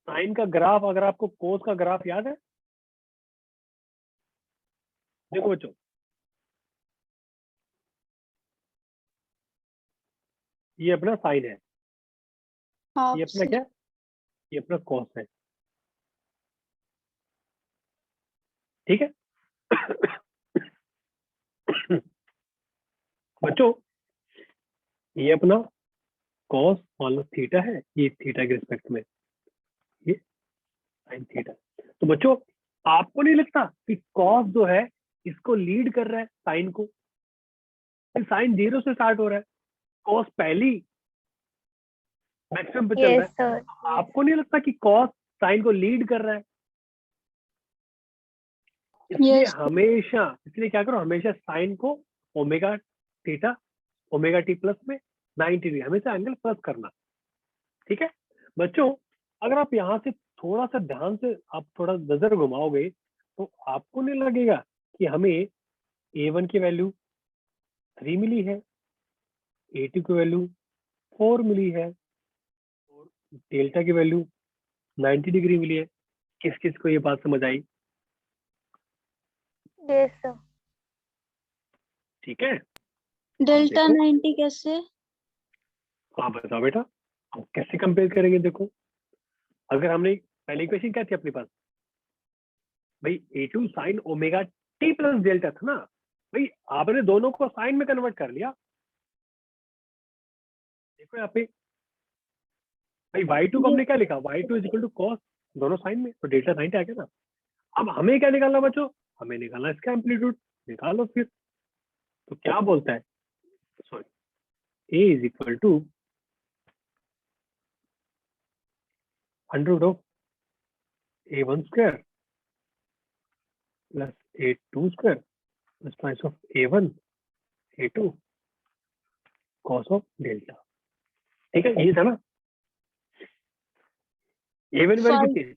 साइन का ग्राफ, अगर आपको कोस का ग्राफ याद है, देखो बच्चों ये अपना साइन है, हाँ ये अपना सर। क्या है? ये अपना कॉस है। ठीक है। बच्चों ये अपना कॉस माइनस थीटा है, ये थीटा के रिस्पेक्ट में ये साइन थीटा। तो बच्चों आपको नहीं लगता कि कॉस जो है इसको लीड कर रहा है साइन को? साइन 0 से स्टार्ट हो रहा है, कॉस पहली मैक्सिमम पे चल रहा Yes, है। sir. आपको नहीं लगता कि कॉस साइन को लीड कर रहा है? इसलिए यस हमेशा, इसलिए क्या करो, हमेशा साइन को omega theta, omega t plus में 90 डिग्री, हमेशा एंगल प्लस करना। ठीक है बच्चों, अगर आप यहाँ से थोड़ा सा ध्यान से आप थोड़ा नजर घुमाओगे तो आपको नहीं लगेगा कि हमें A1 की वैल्यू 3 मिली है, A2 की वैल्यू 4 मिली है, और डेल्टा की वैल्यू 90 डिग्री मिली है? किस किस को ये बात समझ आई? Yes, sir. ठीक है। डेल्टा देखो 90 कैसे? हाँ बताओ बेटा, हम कैसे कंपेयर करेंगे? देखो अगर हमने पहली इक्वेशन क्या थी अपने पास भाई, A2 sign omega t plus delta था ना भाई, आपने दोनों को साइन में कन्वर्ट कर लिया। देखो यहाँ पे भाई y2 को हमने क्या लिखा, y2 is equal to cos, दोनों साइन में, तो डेल्टा 90 आ गया ना। अब हमें क्या निकालना बच्चों? हमें निकालना इसका एम्पलीट्यूड। निकालो फिर। तो क्या बोलता है, sorry, a is equal to under of a1 square plus a2 square plus twice of a1 a2 cos of delta. ठीक है, ये था ना। a1 वैल्यू कितनी है?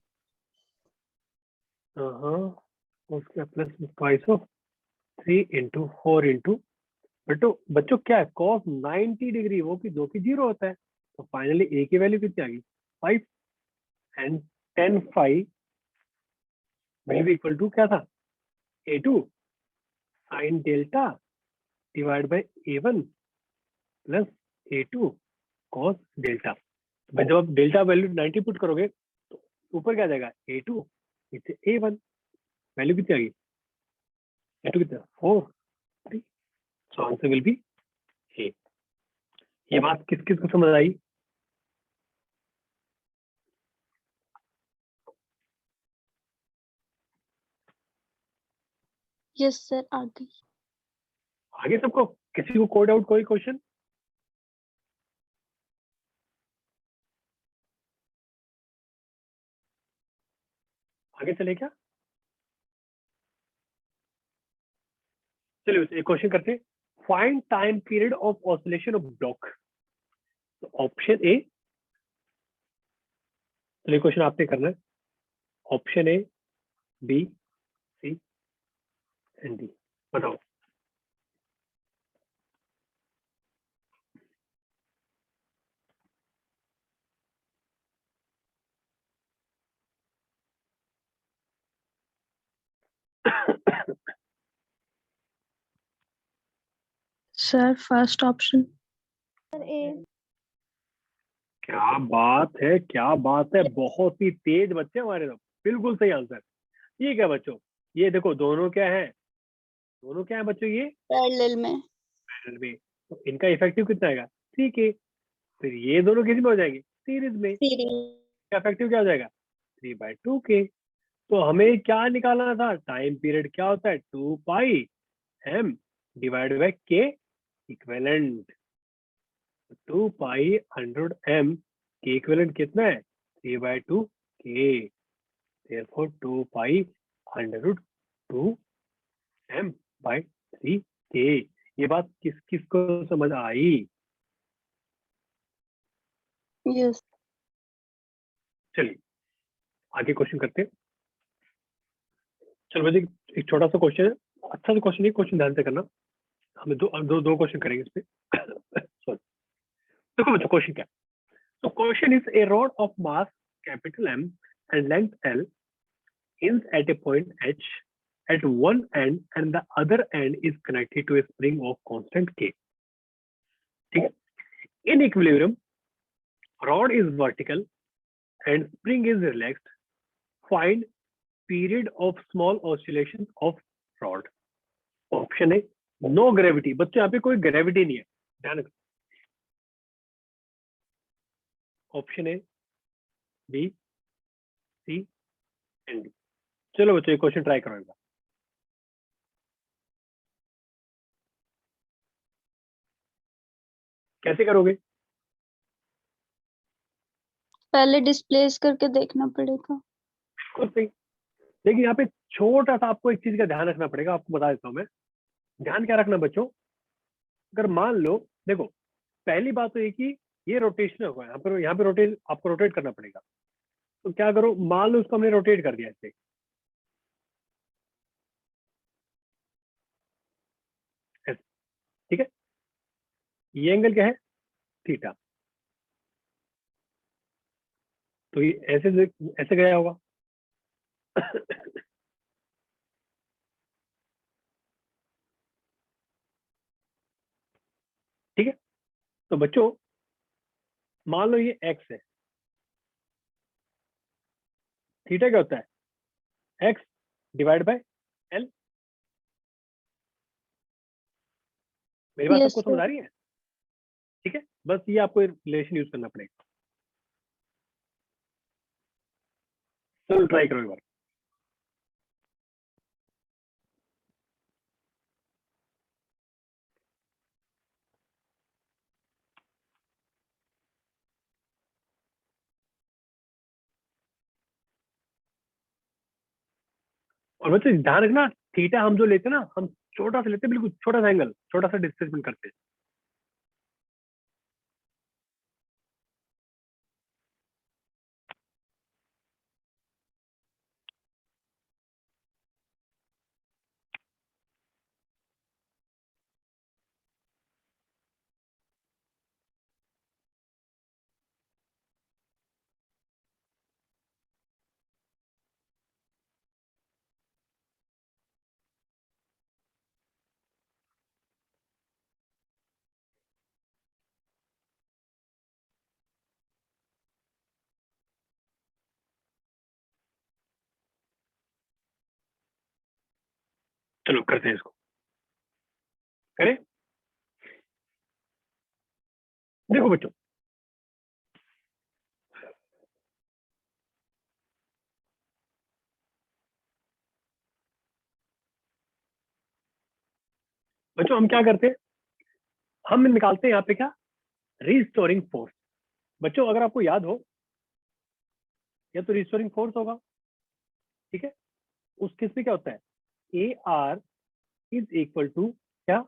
हाँ उसका plus twice of 3 into 4 into बच्चों क्या है, कॉस 90 डिग्री वो की 2 की 0 होता है, तो फाइनली a की वैल्यू कितनी आ गई 5, एंड 10 5 वैल्यू इक्वल टू क्या था, a2 sine delta divide by a1 plus a2 cos delta. भाई जब आप डेल्टा वैल्यू 90 पुट करोगे तो ऊपर क्या आ जाएगा a2, नीचे a1, वैल्यू कितनी आ गई, a2 कितना 4 3, so answer will be a। ये बात किस किस को समझ आई? यस सर आ गई। आगे सबको, किसी को कोड आउट, कोई क्वेश्चन? आगे चले क्या? चलिए एक क्वेश्चन करते हैं, find time period of oscillation of block. तो ऑप्शन ए, चलिए क्वेश्चन आपने करना है, option A B C and D, बताओ। Sir first option. Sir, A. क्या बात है, क्या बात है, बहुत ही तेज बच्चे हमारे लोग, बिल्कुल सही आंसर। ये क्या बच्चों, ये देखो दोनों क्या है, दोनों क्या है बच्चों, ये पैरेलल में। पैरेलल में, तो इनका इफेक्टिव कितना आएगा, ठीक है, फिर ये दोनों किसी में हो जाएंगे, सीरीज में, सीरीज। इफेक्टिव क्या हो जाएगा 3/2 के। तो हमें क्या निकालना था, टाइम पीरियड क्या होता है 2πm डिवाइड बाय के इक्विवेलेंट। 2π100m के इक्विवेलेंट कितना है 3/2 के, therefore 2π√2 m by 3k। ये बात किस किस को समझ आई? यस चलिए आगे क्वेश्चन करते हैं। चलो बच्चे एक छोटा सा क्वेश्चन है, अच्छा सा क्वेश्चन है, क्वेश्चन ध्यान से करना। हमें दो क्वेश्चन करेंगे इस पे। सॉरी, देखो बच्चों क्वेश्चन क्या है। तो question is a rod of mass capital M and length L ends at a point H at one end and the other end is connected to a spring of constant K। ठीक है, in equilibrium rod is vertical and spring is relaxed, find period of small oscillations of rod। Option है no gravity. बच्चों यहाँ पे कोई gravity नहीं है, ध्यान रखो। ऑप्शन है बी, सी एंड डी। चलो बच्चों ये क्वेश्चन ट्राई करो एक बार। कैसे करोगे? पहले डिस्प्लेस करके देखना पड़ेगा। बिल्कुल सही। लेकिन यहाँ पे छोटा सा आपको एक चीज का ध्यान रखना पड़ेगा, आपको बता देता हूँ मैं। ध्यान क्या रखना बच्चों, अगर मान लो, देखो पहली बात तो ये कि ये रोटेशन होगा, यहाँ पे रोटेट आपको रोटेट करना पड़ेगा। तो क्या करो, मान लो उसको हमने रोटेट कर दिया ऐसे, ठीक है, ये एंगल क्या है, थीटा। तो ये ऐसे गया होगा। ठीक है, तो बच्चों मान लो ये एक्स है, थीटा क्या होता है, एक्स डिवाइड बाय एल। मेरी बात यस सबको समझ आ रही है? ठीक है, बस ये आपको रिलेशन यूज करना पड़ेगा। चलो ट्राई करो एक बार। और बच्चों ध्यान रखना, थीटा हम जो लेते हैं ना, हम छोटा सा लेते हैं, बिल्कुल छोटा सा एंगल, छोटा सा डिस्प्लेसमेंट करते हैं। चलो करते हैं इसको, करें। देखो बच्चों, बच्चों हम क्या करते हैं, हम निकालते हैं यहाँ पे क्या, रिस्टोरिंग फोर्स। बच्चों अगर आपको याद हो, या तो रिस्टोरिंग फोर्स होगा, ठीक है, उस केस में क्या होता है, a r is equal to क्या,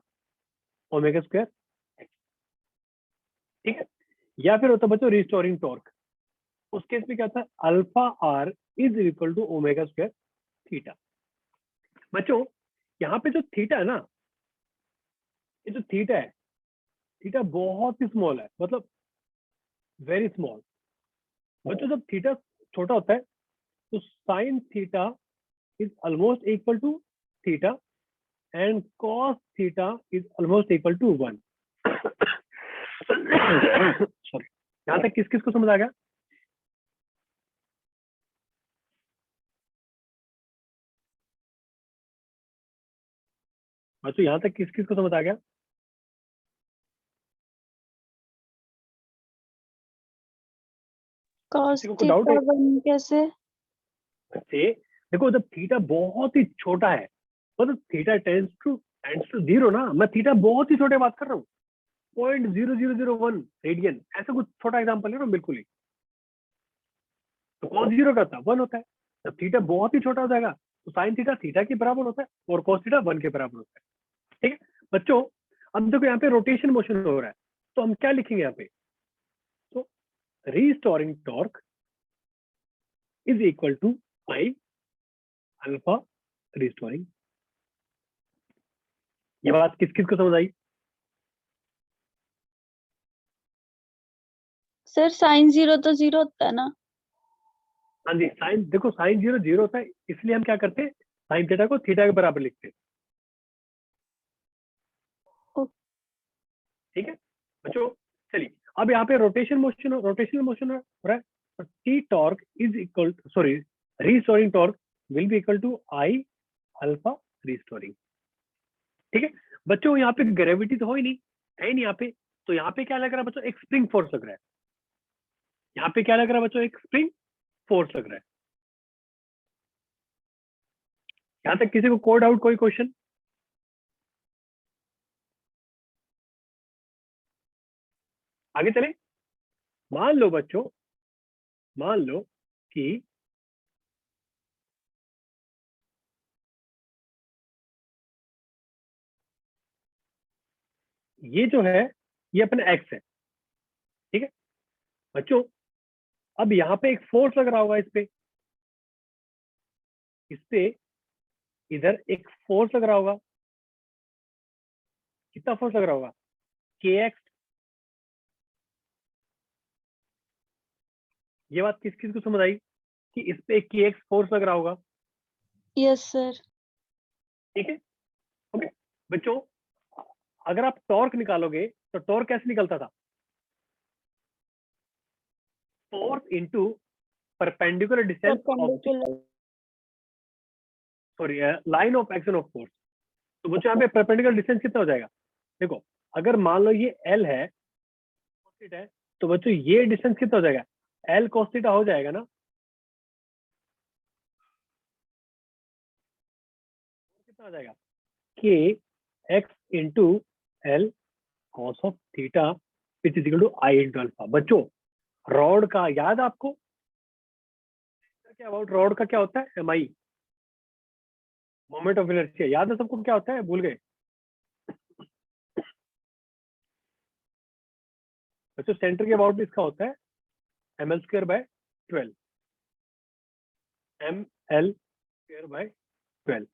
ओमेगा स्क्वायर, ठीक है। या फिर होता है बच्चों रिस्टोरिंग टॉर्क, उस केस में क्या होता है, alpha r is equal to omega square theta. बच्चों यहाँ पे जो थीटा है ना, ये जो थीटा है, थीटा बहुत ही स्मॉल है, मतलब वेरी स्मॉल। बच्चों जब थीटा छोटा होता है तो sine theta is almost equal to theta and cos theta is almost equal to 1। Sorry, यहाँ तक किस किस को समझ आ गया? बच्चों यहाँ तक किस किस को समझ आ गया? कॉस किसी को डाउट है? थीटा 1 कैसे? बच्चे देखो, जब थीटा बहुत ही छोटा है, मतलब थीटा टेंड्स टू 0 ना, मैं थीटा बहुत ही छोटे बात कर रहा हूँ, 0.0001 रेडियन, ऐसा कुछ छोटा एग्जांपल ले रहा हूँ बिल्कुल ही। तो कॉस 0 का होता है 1 होता है। जब थीटा बहुत ही छोटा हो जाएगा तो साइन थीटा थीटा के बराबर होता है और cos थीटा 1 के बराबर होता है। ठीक है बच्चों, अब देखो यहाँ पे रोटेशन मोशन हो रहा है, तो हम क्या लिखेंगे यहाँ पे, तो restoring torque is equal to I alpha restoring. ये बात किस किस को समझ आई? सर साइन 0 तो 0 होता है ना? हाँ जी, साइन देखो साइन 0 0 होता है, इसलिए हम क्या करते हैं, साइन थीटा को थीटा के बराबर लिखते हैं। ठीक है बच्चों, चलिए अब यहाँ पे रोटेशनल मोशन हो रहा है, तो t torque is equal, sorry, restoring torque will be equal to I alpha restoring. ठीक है बच्चों, यहाँ पे ग्रेविटी तो हो ही नहीं, है नहीं यहाँ पे, तो यहाँ पे क्या लग रहा है बच्चों, एक स्प्रिंग फोर्स लग रहा है। यहाँ पे क्या लग रहा है बच्चों, एक स्प्रिंग फोर्स लग रहा है। यहाँ तक किसी को कोड आउट, कोई क्वेश्चन? आगे चले। मान लो बच्चों, मान लो कि ये जो है ये अपने एक्स है। ठीक है बच्चों, अब यहाँ पे एक फोर्स लग रहा होगा इस पे इधर एक फोर्स लग रहा होगा। कितना फोर्स लग रहा होगा? के एक्स। ये बात किस किस को समझ आई कि इस पे एक के एक्स फोर्स लग रहा होगा? Yes sir. ठीक है ओके बच्चों, अगर आप टॉर्क निकालोगे तो टॉर्क कैसे निकलता था? Force into perpendicular distance of, sorry, line of action of force. तो बच्चों यहाँ पे परपेंडिकुलर डिस्टेंस कितना हो जाएगा? देखो अगर मान लो ये एल है, तो बच्चों ये डिस्टेंस कितना हो जाएगा? एल cos थीटा हो जाएगा ना। कितना हो जाएगा? K x into l cos of theta which is equal to I into alpha. बच्चों रॉड का याद है आपको क्या अबाउट रॉड का क्या होता है? M I, moment of inertia, याद है सबको क्या होता है? भूल गए बच्चों? सेंटर के अबाउट इसका होता है m l square by 12, m l square by 12,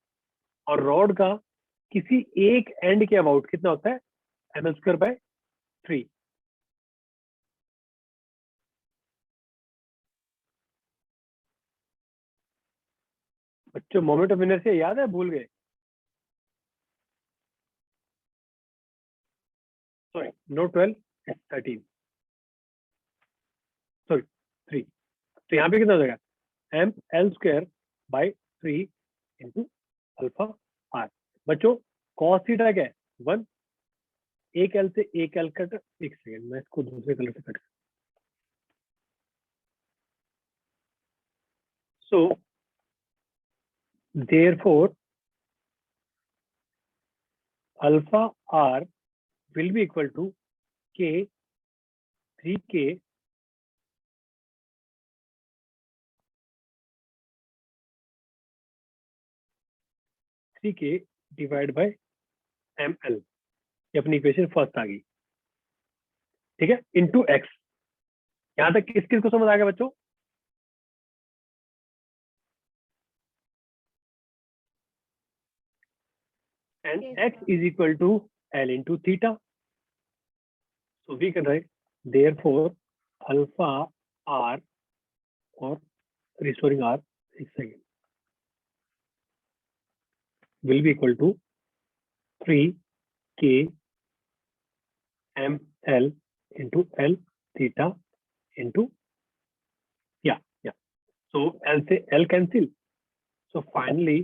और रॉड का किसी एक एंड के अबाउट कितना होता है? M l square by 3। बच्चों मोमेंट ऑफ इनर्शिया याद है? भूल गए? Sorry no 12, 13, sorry 3। तो यहाँ पे कितना हो जाएगा? M l square by 3 into alpha r. बच्चों कॉस थीटा क्या है? 1। एक एल से एक एल कट, एक सेकेंड मैं इसको दूसरे कलर से cut. So therefore alpha r will be equal to k 3k divide by m l. ये अपनी इक्वेशन फर्स्ट आ गई। ठीक है इनटू एक्स। यहाँ तक किस किस को समझ आ गया बच्चों? And x is equal to l into theta. So we can write therefore alpha r और रिस्टोरिंग आर, एक second, will be equal to 3k ml into L theta into, yeah, so L से L cancel, so finally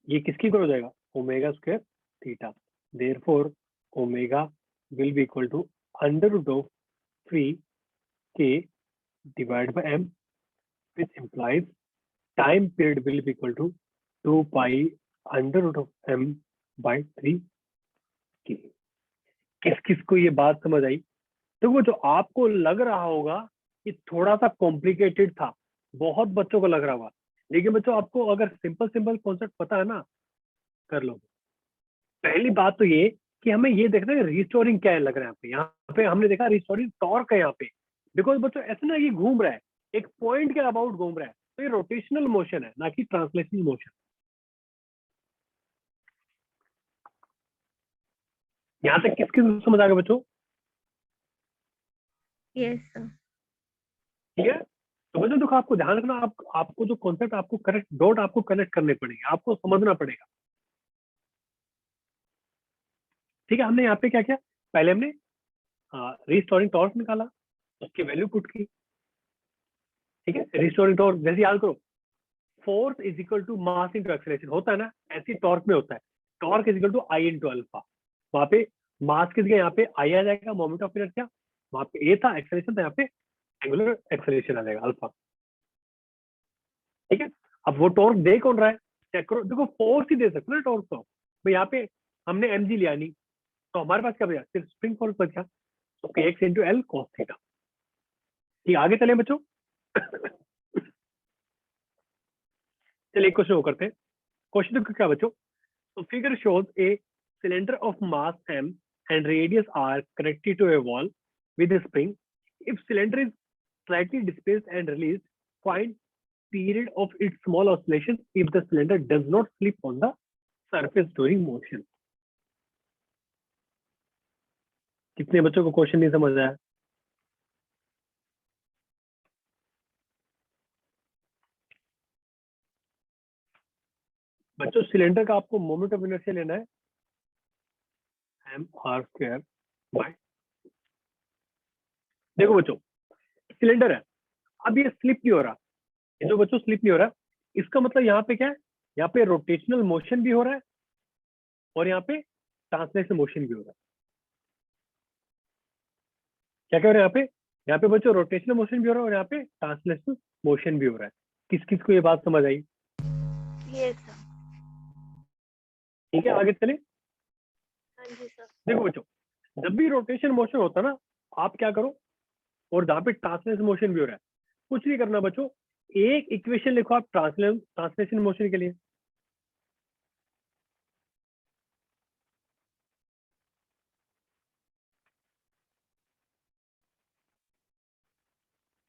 ये किसकी equal हो जाएगा? Omega square theta. therefore omega will be equal to under root of 3k divided by m, which implies time period will be equal to 2 pi under root of m by 3k। किस किस को ये बात समझ आई? तो वो जो आपको लग रहा होगा ये थोड़ा सा कॉम्प्लिकेटेड था, बहुत बच्चों को लग रहा होगा, लेकिन बच्चों आपको अगर सिंपल कॉन्सेप्ट पता है ना, कर लो। पहली बात तो ये कि हमें ये देखना है रिस्टोरिंग क्या है लग रहा है यहाँ पे हमने देखा रिस्टोरिंग टॉर्क है यहाँ पे, बिकॉज बच्चों ऐसे ना ये घूम रहा है, एक पॉइंट के अबाउट घूम रहा है, तो ये रोटेशनल मोशन है ना कि ट्रांसलेशनल मोशन। यहाँ तक किसकी समझ आ गया बच्चों? Yes, sir. ठीक है, तो बच्चों देखो आपको ध्यान रखना, आपको जो कॉन्सेप्ट आपको करेक्ट डॉट आपको कनेक्ट करने पड़ेंगे, आपको समझना पड़ेगा। ठीक है, हमने यहाँ पे क्या किया, पहले हमने रिस्टोरिंग टॉर्क निकाला, उसकी वैल्यू पुट की। ठीक है, रिस्टोरिंग टॉर्क जैसे याद करो, force is equal to mass into acceleration होता है ना, ऐसी टॉर्क में होता है, torque is equal to I into alpha. वहां पे मास किस गया, यहाँ पे आई आ जाएगा, मोमेंट ऑफ इनर्शिया, वहां पे ए था, एक्सेलरेशन था, यहाँ पे एंगुलर एक्सेलरेशन आ जाएगा अल्फा। ठीक है, अब वो टॉर्क दे कौन रहा है, चेक करो, देखो फोर्स ही दे सकते ना टॉर्क तो, भाई यहाँ पे हमने एम जी लिया नहीं, तो हमारे पास क्या बचा, सिर्फ स्प्रिंग फोर्स बचा, तो x into l cos theta. ठीक, आगे चले बच्चों। चलिए एक क्वेश्चन वो करते हैं। क्वेश्चन क्या बच्चों, so figure shows a cylinder of mass m and radius r connected to a wall with a spring. If cylinder is slightly displaced and released, find period of its small oscillation if the cylinder does not slip on the surface during motion. कितने बच्चों को question नहीं समझ आया? बच्चों cylinder का आपको moment of inertia लेना है एम आर स्क्वायर बाय, देखो बच्चों सिलेंडर है, अब ये स्लिप नहीं हो रहा, ये जो बच्चों स्लिप नहीं हो रहा, इसका मतलब यहाँ पे क्या है, यहाँ पे रोटेशनल मोशन भी हो रहा है और यहाँ पे ट्रांसलेशनल मोशन भी हो रहा है। क्या कह रहे हैं यहाँ पे बच्चों रोटेशनल मोशन भी हो रहा है और यहाँ पे ट्रांसलेशनल मोशन भी हो रहा है। किस किस को ये बात समझ आई? Yes, sir. ठीक है, आगे चले। हाँ जी सर। देखो बच्चों जब भी रोटेशन मोशन होता है ना, आप क्या करो, और जहाँ पे ट्रांसलेशनल मोशन भी हो रहा है, कुछ नहीं करना बच्चों, एक इक्वेशन लिखो आप ट्रांसलेशन मोशन के लिए।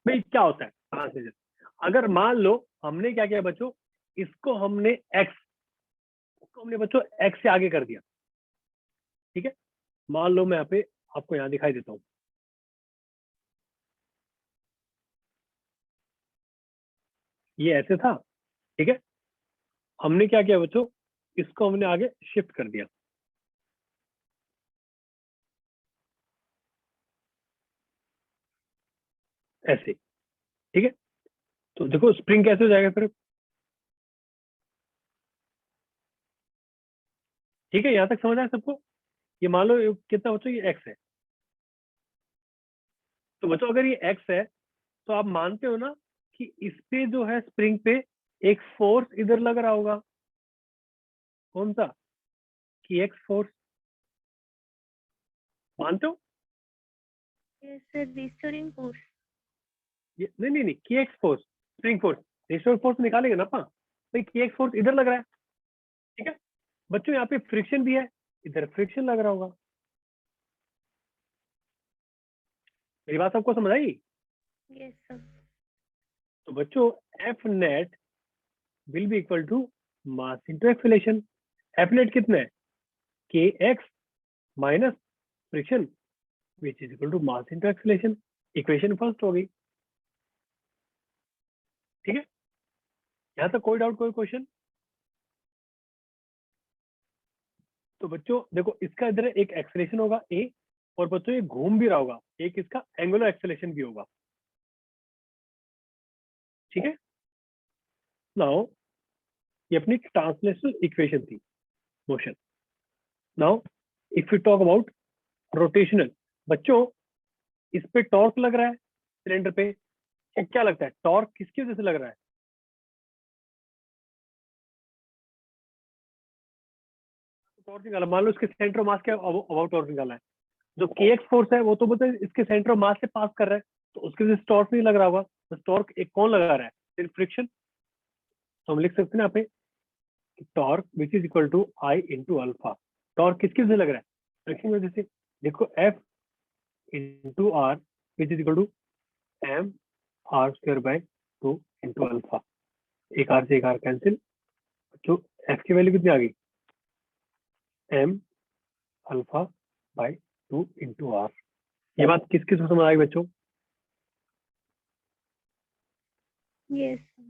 भाई क्या होता है ट्रांसलेशन, अगर मान लो हमने क्या किया बच्चों, इसको हमने बच्चों एक्स से आगे कर दिया। ठीक है, मान लो मैं यहाँ पे आपको यहाँ दिखाई देता हूँ, ये ऐसे था। ठीक है, हमने क्या किया बच्चों, इसको हमने आगे शिफ्ट कर दिया ऐसे। ठीक है, तो देखो स्प्रिंग कैसे हो जाएगा फिर। ठीक है, यहाँ तक समझ आया सबको? ये मान लो कितना बच्चों, ये एक्स है, तो बच्चों अगर ये एक्स है तो आप मानते हो ना कि इस पे जो है स्प्रिंग पे एक फोर्स इधर लग रहा होगा, कौन सा, कि एक्स फोर्स, मानते हो? Yes, sir. Restoring force. ये नहीं की x force, spring force, restore force निकालेंगे ना अपना, भाई की एक्स फोर्स इधर लग रहा है। ठीक है बच्चों, यहाँ पे फ्रिक्शन भी है, इधर फ्रिक्शन लग रहा होगा। मेरी बात आपको समझ आई? Yes, sir. तो बच्चों f net will be equal to mass into acceleration. F net कितना है, k x minus friction which is equal to mass into acceleration. Equation first हो गई। ठीक है, यहाँ तक कोई डाउट, कोई क्वेश्चन? तो बच्चों देखो इसका इधर एक एक्सेलरेशन होगा ए, और बच्चों ये घूम भी रहा होगा, एक इसका एंगुलर एक्सेलरेशन भी होगा। ठीक है, नाउ ये अपनी ट्रांसलेशनल इक्वेशन थी motion. Now if you talk about rotational, बच्चों इस पे टॉर्क लग रहा है सिलेंडर पे, क्या लगता है टॉर्क किसकी वजह से लग रहा है? टॉर्क निकाला, मान लो इसके सेंटर ऑफ मास के अबाउट टॉर्क निकाला है, जो के एक्स फोर्स है वो तो बोलते हैं इसके सेंटर ऑफ मास से पास कर रहा है, तो उसके वजह से टॉर्क नहीं लग रहा होगा, तो टॉर्क एक कौन लगा रहा है, सिर्फ फ्रिक्शन। तो हम लिख सकते हैं ना यहाँ पे torque which is equal to I into alpha. Torque किसके से लग रहा है? फ्रिक्शन की वजह से। देखो f into r which is equal to m r square by 2 into alpha. एक आर से एक आर कैंसिल, तो एफ की वैल्यू कितनी आ गई? M alpha by 2 into r. ये बात किस किस को समझ आई बच्चों? Yes, sir.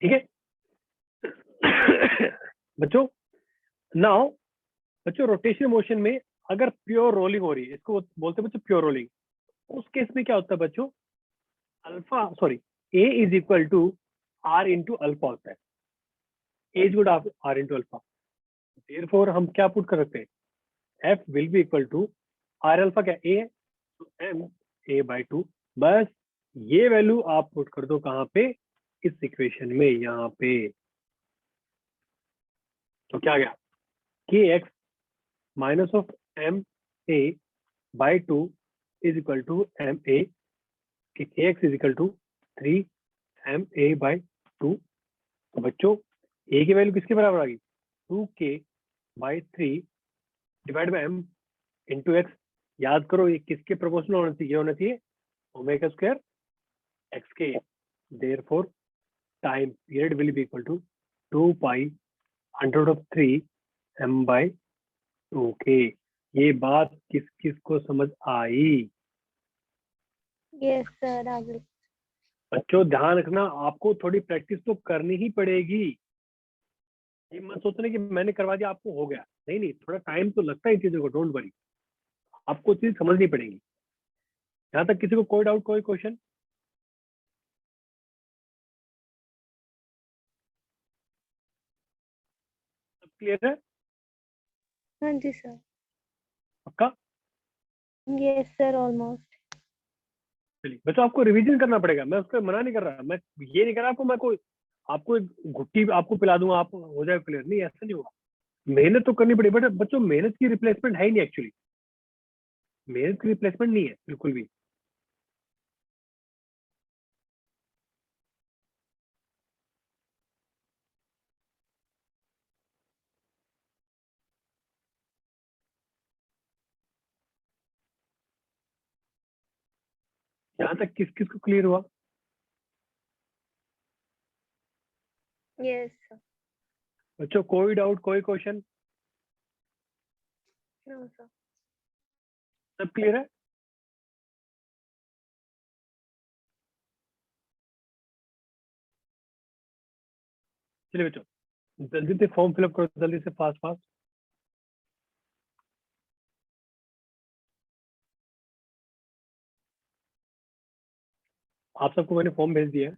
ठीक है बच्चों। नाउ बच्चों रोटेशन मोशन में अगर प्योर रोलिंग हो रही है, इसको बोलते हैं बच्चों प्योर रोलिंग, उस केस में क्या होता है बच्चों? Alpha sorry A is equal to R into alpha होता है। A is good R into alpha. Therefore हम क्या पुट कर सकते हैं? F will be equal to R alpha क्या ए है, तो एम ए बाई 2। बस ये वैल्यू आप पुट कर दो कहाँ पे? इस इक्वेशन में, यहाँ पे। तो क्या गया? K x minus of M A by 2 is equal to M A, K X is equal to 3 M A by 2। तो बच्चों ए की वैल्यू किसके बराबर आ गई? 2k by 3 divide by m into x. याद करो ये किसके प्रोपोर्शनल होना चाहिए? ये होना चाहिए ओमेगा स्क्वायर एक्स के। Therefore time period will be equal to 2 pi under of 3 m by 2k। ये बात किस किस को समझ आई? Yes, sir. आगे. बच्चों ध्यान रखना, आपको थोड़ी प्रैक्टिस तो करनी ही पड़ेगी। ये मत सोचना कि मैंने करवा दिया आपको हो गया। नहीं नहीं, थोड़ा टाइम तो लगता है इन चीजों को, डोंट वरी। आपको चीज समझनी पड़ेगी। यहाँ तक किसी को कोई डाउट, कोई क्वेश्चन? सब क्लियर है? हाँ जी, sir. पक्का? Yes, sir. Almost. चलिए बच्चों, आपको रिवीजन करना पड़ेगा। मैं उसको मना नहीं कर रहा, मैं ये नहीं कर रहा आपको मैं कोई आपको एक घुट्टी आपको पिला दूंगा, आप हो जाए क्लियर। नहीं, ऐसा नहीं होगा। मेहनत तो करनी पड़ेगी, बट बच्चों मेहनत की रिप्लेसमेंट है ही नहीं एक्चुअली। मेहनत की रिप्लेसमेंट नहीं है बिल्कुल भी। यहाँ तक किस किस को क्लियर हुआ? Yes, sir. बच्चों कोई डाउट, कोई क्वेश्चन? No, sir. सब क्लियर है? चलिए बच्चों जल्दी से फॉर्म फिलअप करो, जल्दी से फास्ट फास्ट। आप सबको मैंने फॉर्म भेज दिया है।